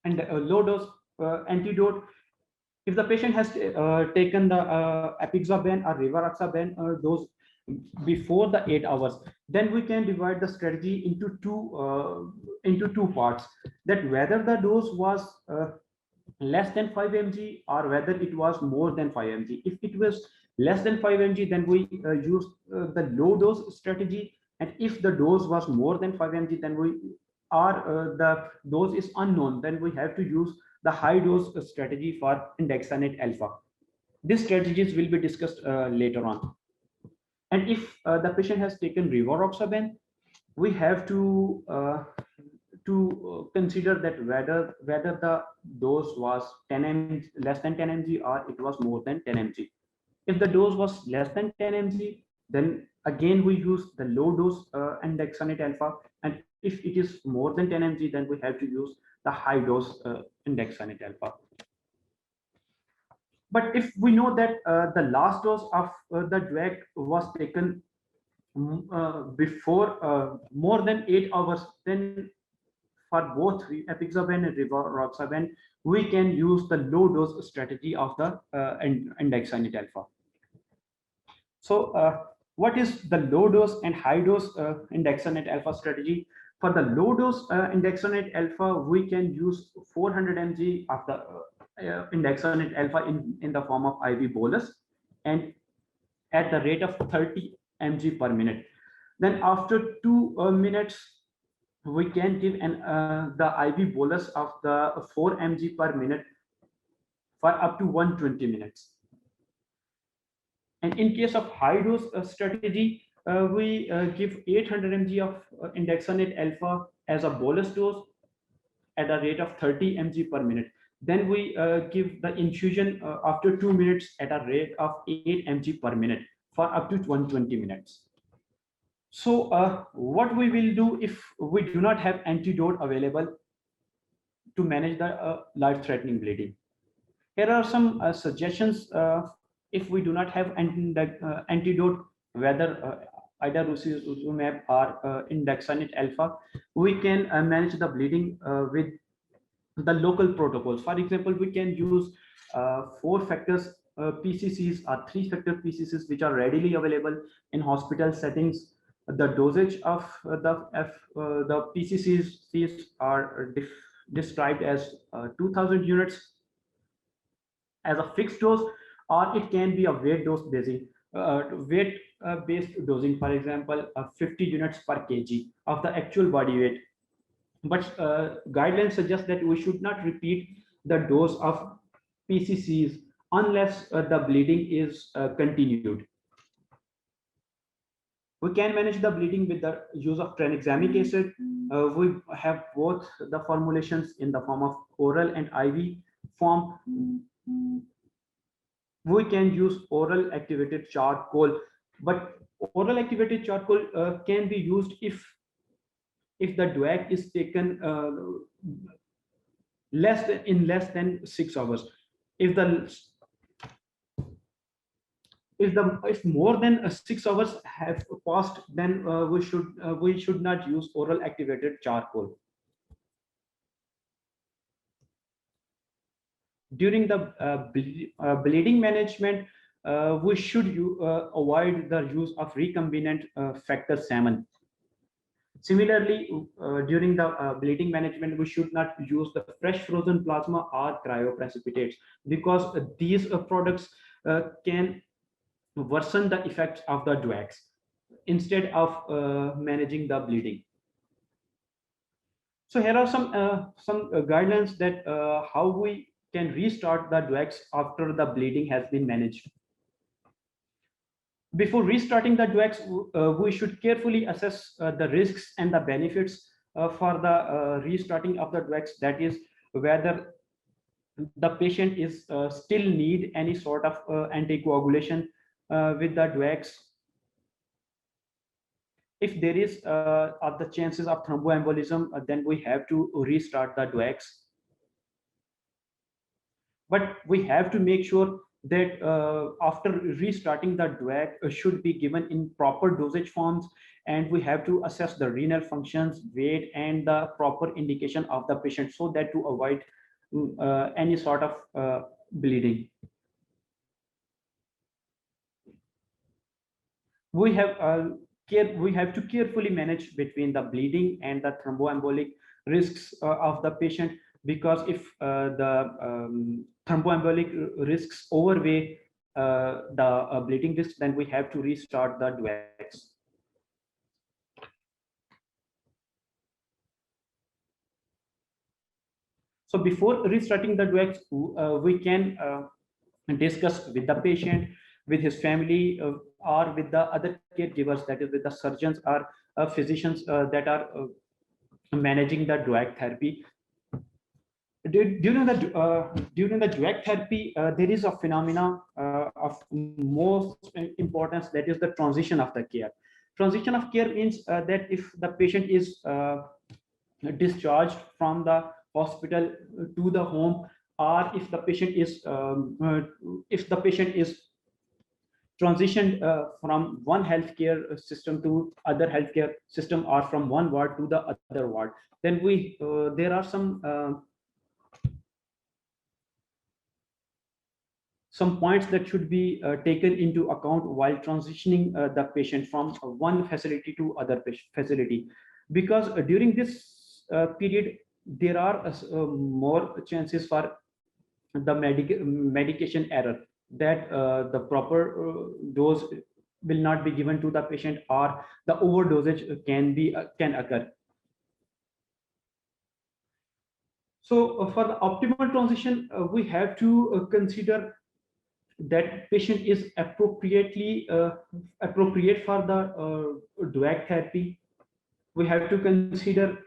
and low dose antidote. If the patient has taken the apixaban or rivaroxaban dose before the 8 hours, then we can divide the strategy into two parts: that whether the dose was less than 5 mg or whether it was more than 5 mg. If it was less than 5 mg, then we use the low dose strategy, and if the dose was more than 5 mg, then the dose is unknown, then we have to use the high dose strategy for indexanate alpha. These strategies will be discussed later on. And if the patient has taken rivaroxaban, we have to consider that whether the dose was 10 mg, less than 10 mg, or it was more than 10 mg. If the dose was less than 10 mg, then again we use the low dose indexanate alpha, and if it is more than 10 mg, then we have to use the high dose indexanate alpha. But if we know that the last dose of the drug was taken before more than 8 hours, then for both apixaban and rivaroxaban, we can use the low dose strategy of the indexanate alpha. So what is the low dose and high dose indexanate alpha strategy? For the low dose indexanate alpha, we can use 400 mg of the indexanate alpha in the form of IV bolus, and at the rate of 30 mg per minute. Then after 2 minutes, we can give the IV bolus of the 4 mg per minute for up to 120 minutes. And in case of high dose strategy, we give 800 mg of indexanate alpha as a bolus dose at a rate of 30 mg per minute. Then we give the infusion after 2 minutes at a rate of 8 mg per minute for up to 120 minutes. So what we will do if we do not have antidote available to manage the life-threatening bleeding? Here are some suggestions. If we do not have antidote, whether idarucizumab or indexanate alpha, we can manage the bleeding with the local protocols. For example, we can use 4 factors PCCs or 3-factor PCCs, which are readily available in hospital settings. The dosage of the PCCs are described as 2000 units as a fixed dose, or it can be a weight based dosing. For example, 50 units per kg of the actual body weight. But guidelines suggest that we should not repeat the dose of PCCs unless the bleeding is continued. We can manage the bleeding with the use of tranexamic acid. We have both the formulations in the form of oral and IV form. We can use oral activated charcoal, but oral activated charcoal can be used if the DOAC is taken less than 6 hours. If more than 6 hours have passed, then we should not use oral activated charcoal. During the bleeding management, we should avoid the use of recombinant factor VII. Similarly, during the bleeding management, we should not use the fresh frozen plasma or cryoprecipitates, because these products can worsen the effects of the DOACs instead of managing the bleeding. So here are some guidelines that how we can restart the DOACs after the bleeding has been managed. Before restarting the DOACs, we should carefully assess the risks and the benefits for the restarting of the DOACs. That is, whether the patient is still need any sort of anticoagulation with the DOACs. If there is the chances of thromboembolism, then we have to restart the DOACs. But we have to make sure that after restarting the DOAC should be given in proper dosage forms, and we have to assess the renal functions, weight, and the proper indication of the patient, so that to avoid any sort of bleeding. We have to carefully manage between the bleeding and the thromboembolic risks of the patient, because if the thromboembolic risks overweigh the bleeding risk, then we have to restart the DOACs. So before restarting the DOACs, we can discuss with the patient, with his family, or with the other caregivers, that is with the surgeons or physicians that are managing the DOAC therapy. During the DOAC therapy, there is a phenomena of most importance, that is the transition of the care. Transition of care means that if the patient is discharged from the hospital to the home, or if the patient is transitioned from one healthcare system to other healthcare system, or from one ward to the other ward, then there are some points that should be taken into account while transitioning the patient from one facility to other facility, because during this period there are more chances for the medication error, that the proper dose will not be given to the patient, or the overdosage can occur. So for the optimal transition, we have to consider that patient is appropriate for the DOAC therapy. We have to consider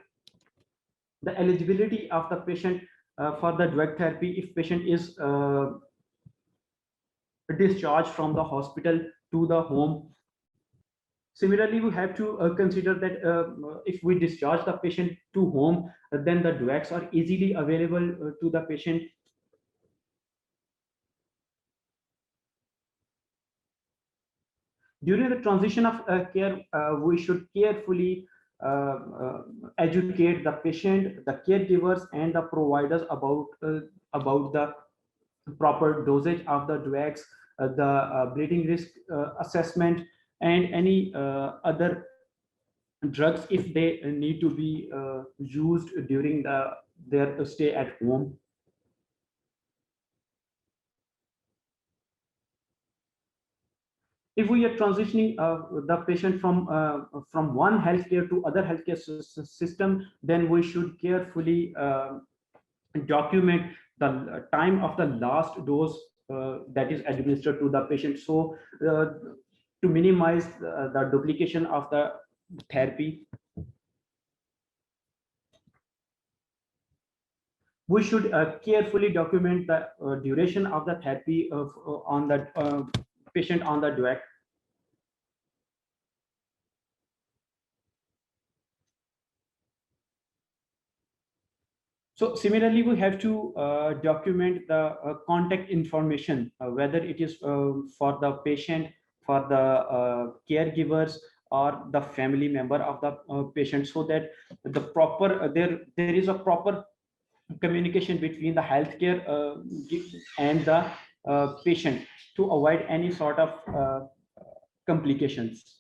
the eligibility of the patient for the DOAC therapy. If patient is discharged from the hospital to the home. Similarly, we have to consider that if we discharge the patient to home, then the DOACs are easily available to the patient. During the transition of care, we should carefully educate the patient, the caregivers, and the providers about the proper dosage of the DOACs, the bleeding risk assessment, and any other drugs if they need to be used during their stay at home. If we are transitioning the patient from one healthcare to other healthcare system, then we should carefully document the time of the last dose that is administered to the patient. So to minimize the duplication of the therapy, we should carefully document the duration of the therapy on the patient on the DOAC. So similarly, we have to document the contact information, whether it is for the patient, for the caregivers, or the family member of the patient, so that the proper there is a proper communication between the healthcare and the patient to avoid any sort of complications.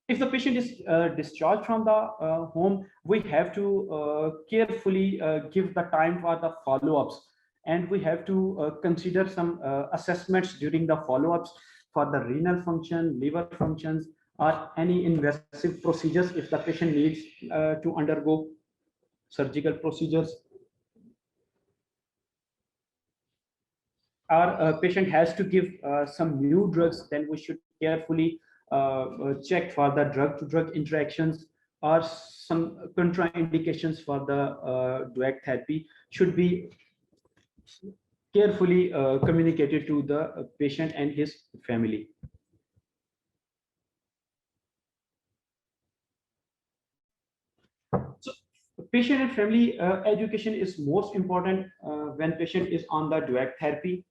If the patient is discharged from the home, we have to carefully give the time for the follow-ups, and we have to consider some assessments during the follow-ups for the renal function, liver functions, or any invasive procedures if the patient needs to undergo surgical procedures. Our patient has to give some new drugs, then we should carefully check for the drug-to-drug interactions, or some contraindications for the drug therapy should be carefully communicated to the patient and his family. So patient and family education is most important when patient is on the drug therapy.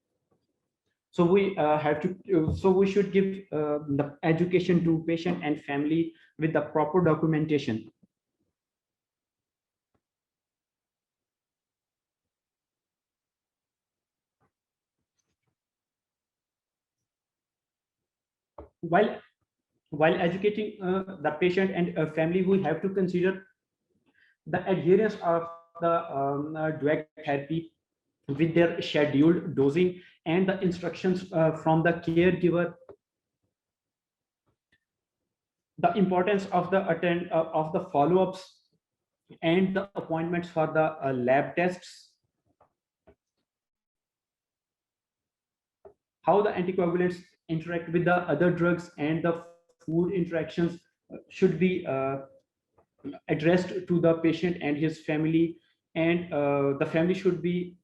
So we so we should give the education to patient and family with the proper documentation. While educating the patient and family, we have to consider the adherence of the drug therapy with their scheduled dosing and the instructions from the caregiver. The importance of the of the follow-ups and the appointments for the lab tests. How the anticoagulants interact with the other drugs and the food interactions should be addressed to the patient and his family, and the family should be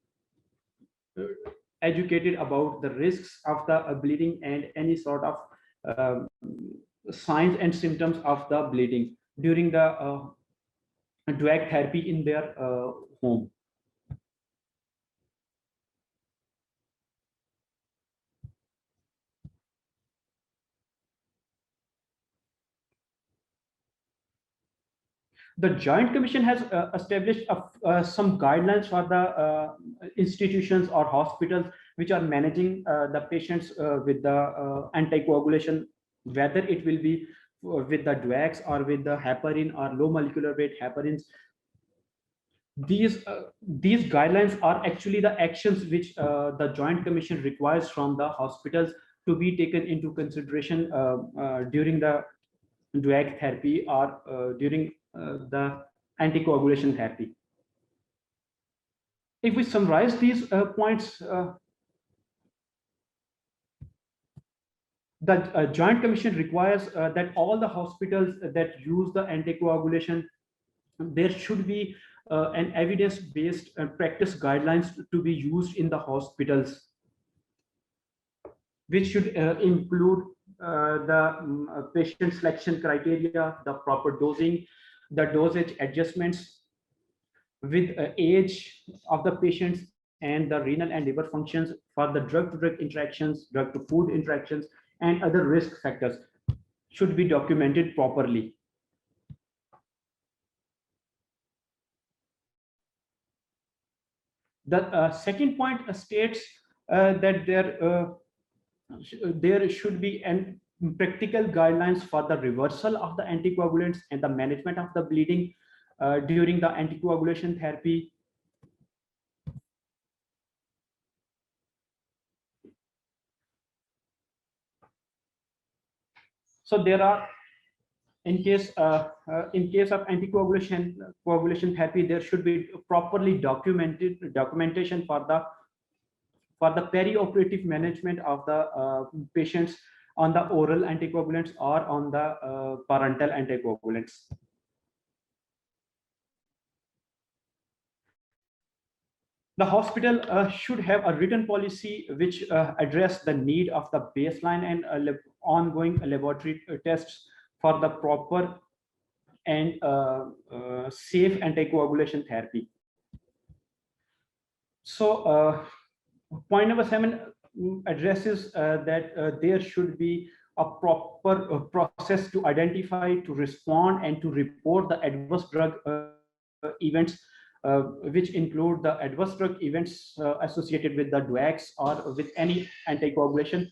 educated about the risks of the bleeding and any sort of signs and symptoms of the bleeding during the drug therapy in their home. The Joint Commission has established some guidelines for the institutions or hospitals which are managing the patients with the anticoagulation, whether it will be with the DOACs or with the heparin or low molecular weight heparins. These guidelines are actually the actions which the Joint Commission requires from the hospitals to be taken into consideration during the DOAC therapy or during the anticoagulation therapy. If we summarize these points, the Joint Commission requires that all the hospitals that use the anticoagulation, there should be an evidence-based practice guidelines to be used in the hospitals, which should include the patient selection criteria, the proper dosing, the dosage adjustments with age of the patients, and the renal and liver functions for the drug-to-drug interactions, drug-to-food interactions, and other risk factors should be documented properly. The second point states that there should be an practical guidelines for the reversal of the anticoagulants and the management of the bleeding during the anticoagulation therapy. So there are in case of coagulation therapy, there should be properly documentation for the perioperative management of the patients on the oral anticoagulants or on the parental anticoagulants. The hospital should have a written policy which address the need of the baseline and ongoing laboratory tests for the proper and safe anticoagulation therapy. So point number 7 addresses that there should be a proper process to identify, to respond, and to report the adverse drug events, which include the adverse drug events associated with the DOACs or with any anticoagulation.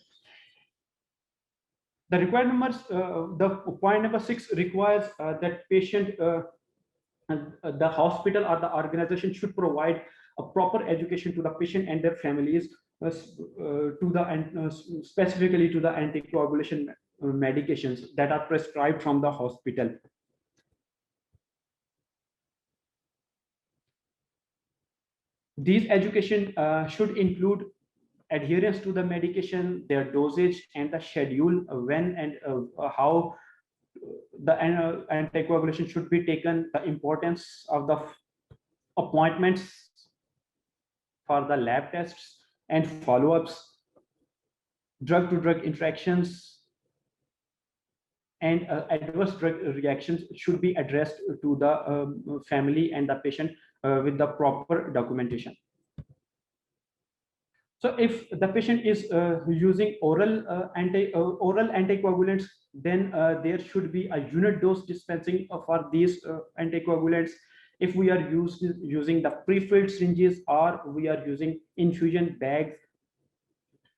The required numbers, the point number 6 requires that patient, the hospital or the organization should provide a proper education to the patient and their families, specifically to the anticoagulation medications that are prescribed from the hospital. These education should include adherence to the medication, their dosage, and the schedule when and how the anticoagulation should be taken, the importance of the appointments for the lab tests and follow-ups, drug-to-drug interactions, and adverse drug reactions should be addressed to the family and the patient with the proper documentation. So if the patient is using oral anticoagulants, then there should be a unit dose dispensing for these anticoagulants. If we are using the pre-filled syringes or we are using infusion bags,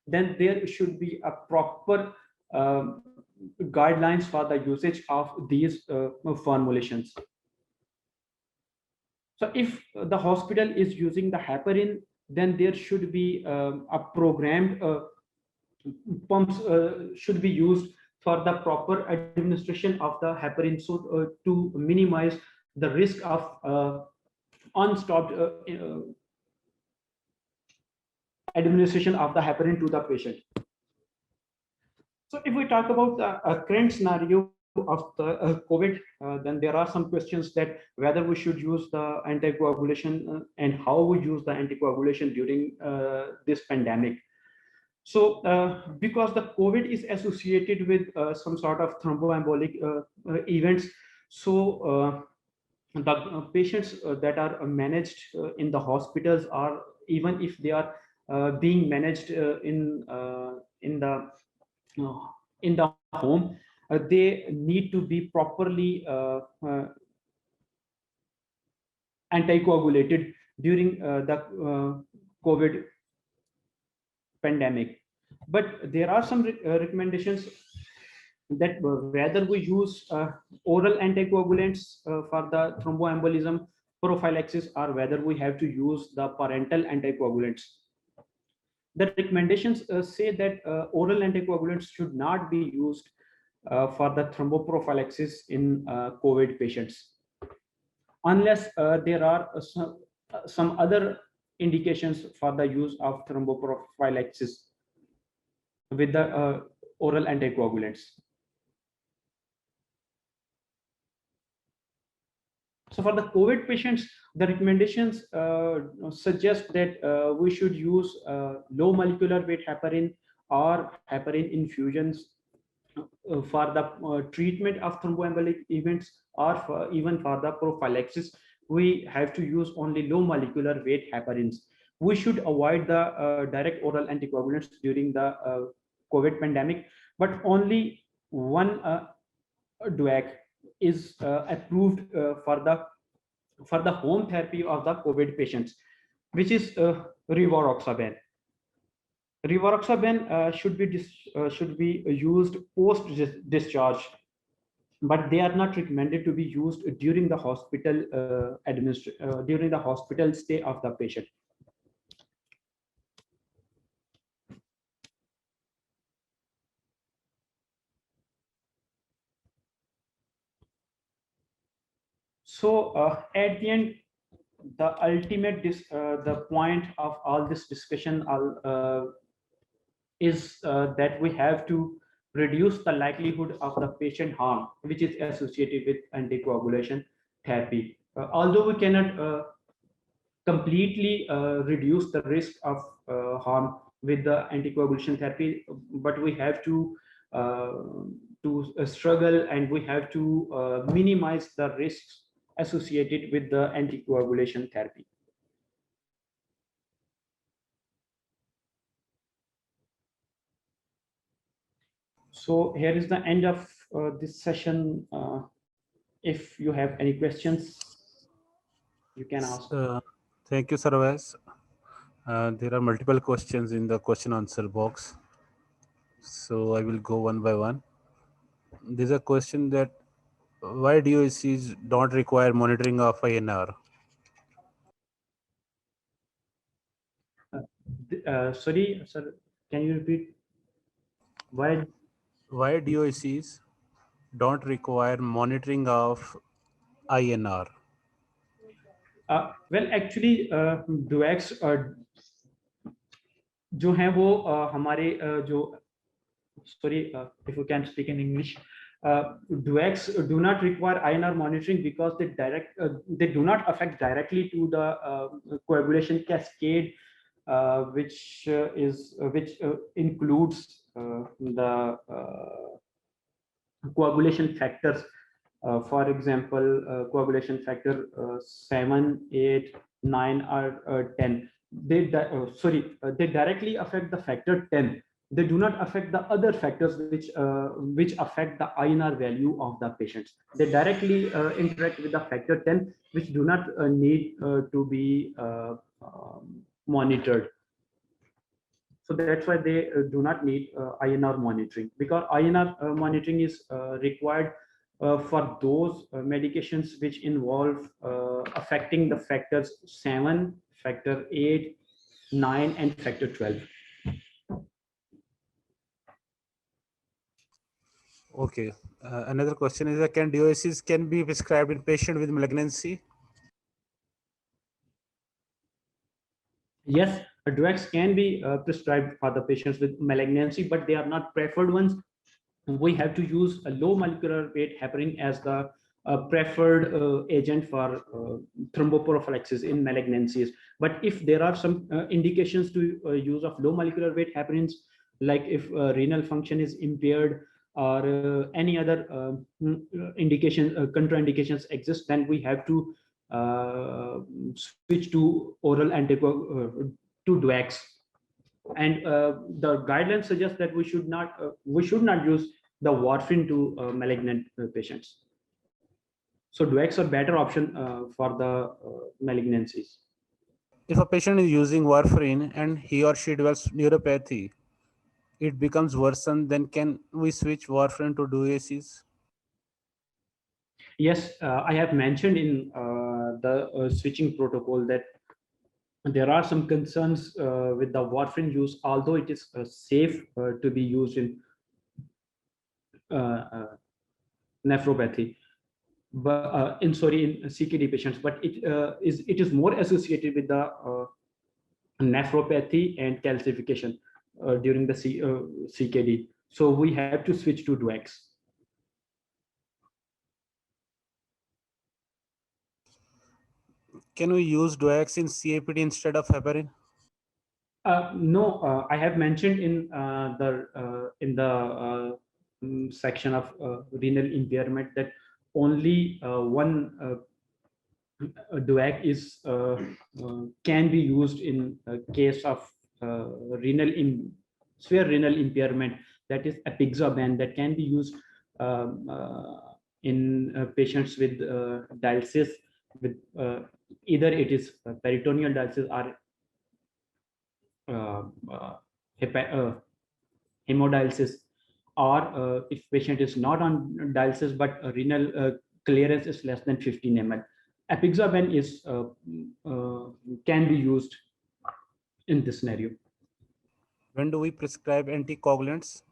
then there should be a proper guidelines for the usage of these formulations. So if the hospital is using the heparin, then there should be a programmed pumps should be used for the proper administration of the heparin, so to minimize the risk of unstopped administration of the heparin to the patient. So if we talk about the current scenario of the COVID, then there are some questions that whether we should use the anticoagulation and how we use the anticoagulation during this pandemic. So because the COVID is associated with some sort of thromboembolic events, so the patients that are managed in the hospitals, or even if they are being managed in the home, they need to be properly anticoagulated during the COVID pandemic. But there are some recommendations that whether we use oral anticoagulants for the thromboembolism prophylaxis or whether we have to use the parental anticoagulants. The recommendations say that oral anticoagulants should not be used for the thromboprophylaxis in COVID patients, unless there are some other indications for the use of thromboprophylaxis with the oral anticoagulants. So for the COVID patients, the recommendations suggest that we should use low molecular weight heparin or heparin infusions for the treatment of thromboembolic events, or even for the prophylaxis. We have to use only low molecular weight heparins. We should avoid the direct oral anticoagulants during the COVID pandemic, but only one DOAC is approved for the home therapy of the COVID patients, which is rivaroxaban. Rivaroxaban should be used post discharge, but they are not recommended to be used during the hospital during the hospital stay of the patient. At the end, the ultimate the point of all this discussion is that we have to reduce the likelihood of the patient harm which is associated with anticoagulation therapy. Although we cannot completely reduce the risk of harm with the anticoagulation therapy, but we have uh, to struggle, and we have to minimize the risks associated with the anticoagulation therapy. So here is the end of this session. If you have any questions, you can ask. Thank you, Sir Awais. There are multiple questions in the question answer box. So I will go one by one. There's a question that why DOACs don't require monitoring of INR? Sorry, sir, can you repeat? Why? Why DOACs don't require monitoring of INR? Well, actually, DOACs जो हैं वो हमारे जो sorry if you can speak in English. DOACs do not require INR monitoring because they do not affect directly to the coagulation cascade, which includes the coagulation factors. For example, coagulation factor 7, 8, 9, or 10. They directly affect the factor 10. They do not affect the other factors which affect the INR value of the patients. They directly interact with the factor 10, which do not need to be monitored. So that's why they do not need INR monitoring, because INR monitoring is required for those medications which involve affecting the factors 7, factor 8, 9, and factor 12. Okay. Another question is that can DOACs can be prescribed in patient with malignancy? Yes, drugs can be prescribed for the patients with malignancy, but they are not preferred ones. We have to use a low molecular weight heparin as the preferred agent for thromboprophylaxis in malignancies. But if there are some indications to use of low molecular weight heparins, like if renal function is impaired or any other indication, contraindications exist, then we have to switch to oral to DOACs. And the guidelines suggest that we should not use the warfarin to malignant patients. So DOACs are better option for the malignancies. If a patient is using warfarin and he or she develops neuropathy, it becomes worsened, then can we switch warfarin to DOACs? Yes, I have mentioned in the switching protocol that there are some concerns with the warfarin use, although it is safe to be used in nephropathy, but in CKD patients, but it is more associated with the nephropathy and calcification during the CKD. So we have to switch to DOACs. Can we use DOACs in CAPD instead of heparin? No, I have mentioned in the section of renal impairment that only one DOAC is can be used in case of severe renal impairment, that is apixaban, that can be used in patients with dialysis, with either it is peritoneal dialysis or hemodialysis, or if patient is not on dialysis but renal clearance is less than 15 ml, apixaban is can be used in this scenario. When do we prescribe anticoagulants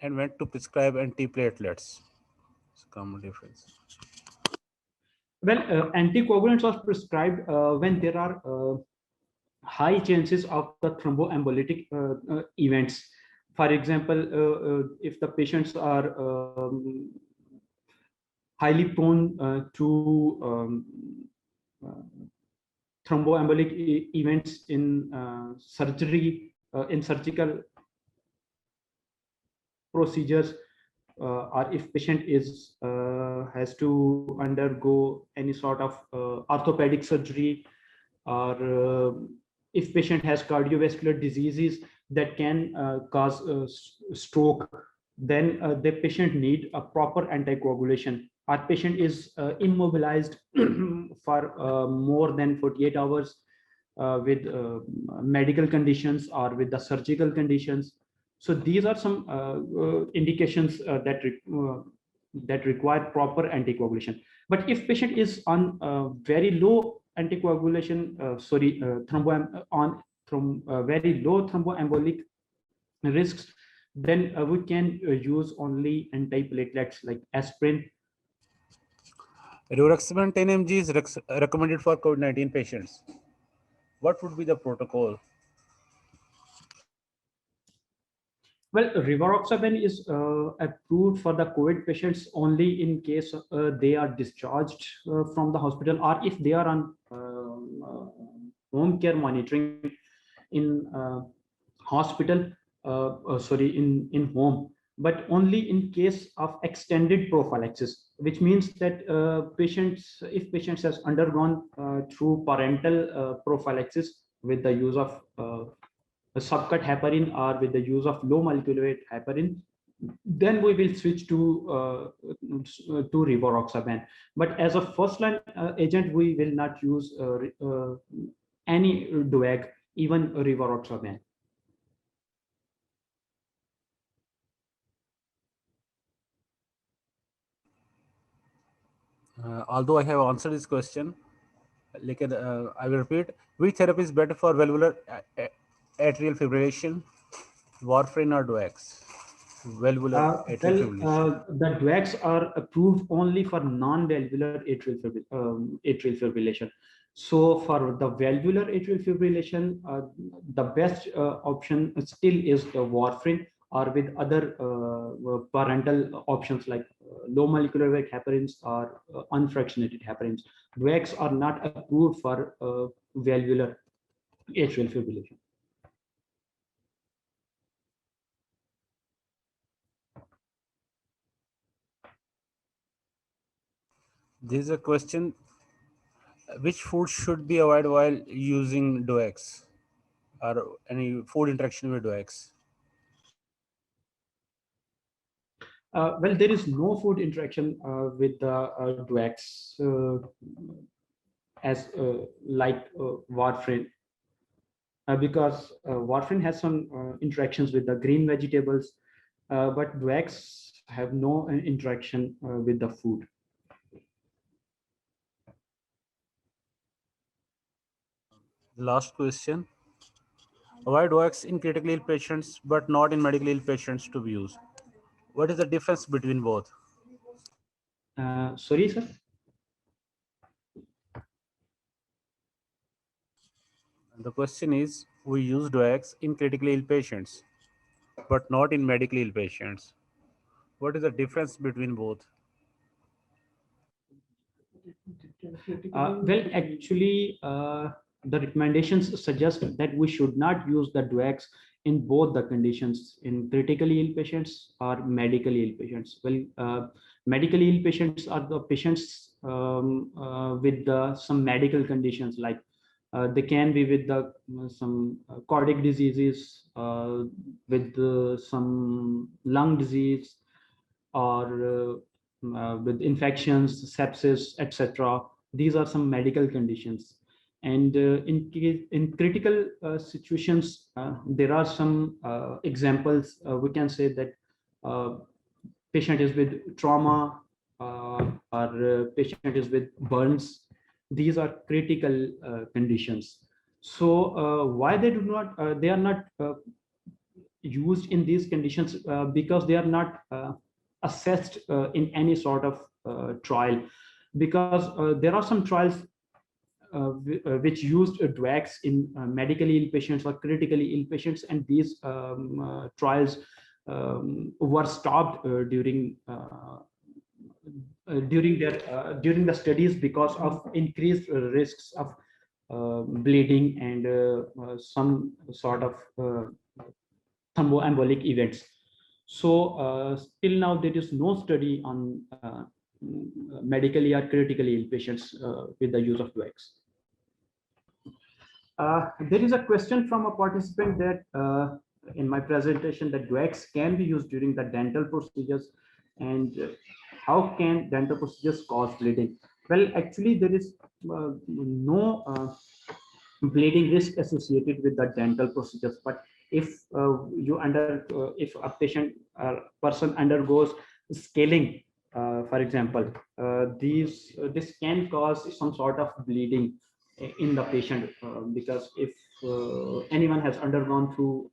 and when to prescribe antiplatelets? It's a common difference. Well, anticoagulants are prescribed when there are high chances of the thromboembolic events. For example, if the patients are highly prone to uh, thromboembolic events in surgery, in surgical procedures, or if patient is has to undergo any sort of orthopedic surgery, or if patient has cardiovascular diseases that can cause stroke, then the patient need a proper anticoagulation. Our patient is immobilized for more than 48 hours with medical conditions or with the surgical conditions. So these are some indications that require proper anticoagulation. But if patient is on very low anticoagulation, very low thromboembolic risks, then we can use only antiplatelets like aspirin. Rivaroxaban 10 mg is recommended for COVID-19 patients. What would be the protocol? Well, rivaroxaban is approved for the COVID patients only in case they are discharged from the hospital, or if they are on home care monitoring in hospital, in home, but only in case of extended prophylaxis, which means that if patients has undergone through parental prophylaxis with the use of a subcut heparin or with the use of low molecular weight heparin, then we will switch to rivaroxaban. But as a first line agent, we will not use any DOAC, even rivaroxaban. Although I have answered this question, I will repeat. Which therapy is better for valvular atrial fibrillation, warfarin or DOACs? Valvular atrial fibrillation. The DOACs are approved only for non-valvular atrial fibrillation. So for the valvular atrial fibrillation, the best option still is the warfarin, or with other parental options like low molecular weight heparins or unfractionated heparins. DOACs are not approved for valvular atrial fibrillation. There is a question: which food should be avoided while using DOACs or any food interaction with DOACs? Well, there is no food interaction with the DOACs as like warfarin, because warfarin has some interactions with the green vegetables, but DOACs have no interaction with the food. Last question: why DOACs in critically ill patients but not in medically ill patients to be used? What is the difference between both? Sorry, sir. The question is: we use DOACs in critically ill patients but not in medically ill patients. What is the difference between both? Well, actually, the recommendations suggest that we should not use the DOACs in both the conditions, in critically ill patients or medically ill patients. Well, medically ill patients are the patients with some medical conditions, like they can be with some cardiac diseases, with some lung disease, or with infections, sepsis, etc. These are some medical conditions. And in critical situations, there are some examples. We can say that patient is with trauma, or patient is with burns. These are critical conditions. So why they are not used in these conditions? Because they are not assessed in any sort of trial. because there are some trials which used DOACs in medically ill patients or critically ill patients, and these trials were stopped during during the studies because of increased risks of bleeding and some sort of thromboembolic events. So till now there is no study on medically or critically ill patients with the use of DOACs. There is a question from a participant that in my presentation that DOACs can be used during the dental procedures, and how can dental procedures cause bleeding? Well, actually there is no bleeding risk associated with the dental procedures, but if if a patient person undergoes scaling, for example, this can cause some sort of bleeding in the patient, because if anyone has undergone through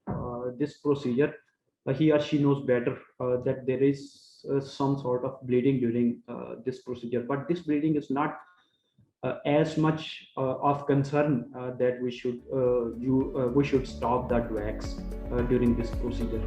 this procedure, he or she knows better that there is some sort of bleeding during this procedure, but this bleeding is not as much of concern that we should stop the DOACs during this procedure.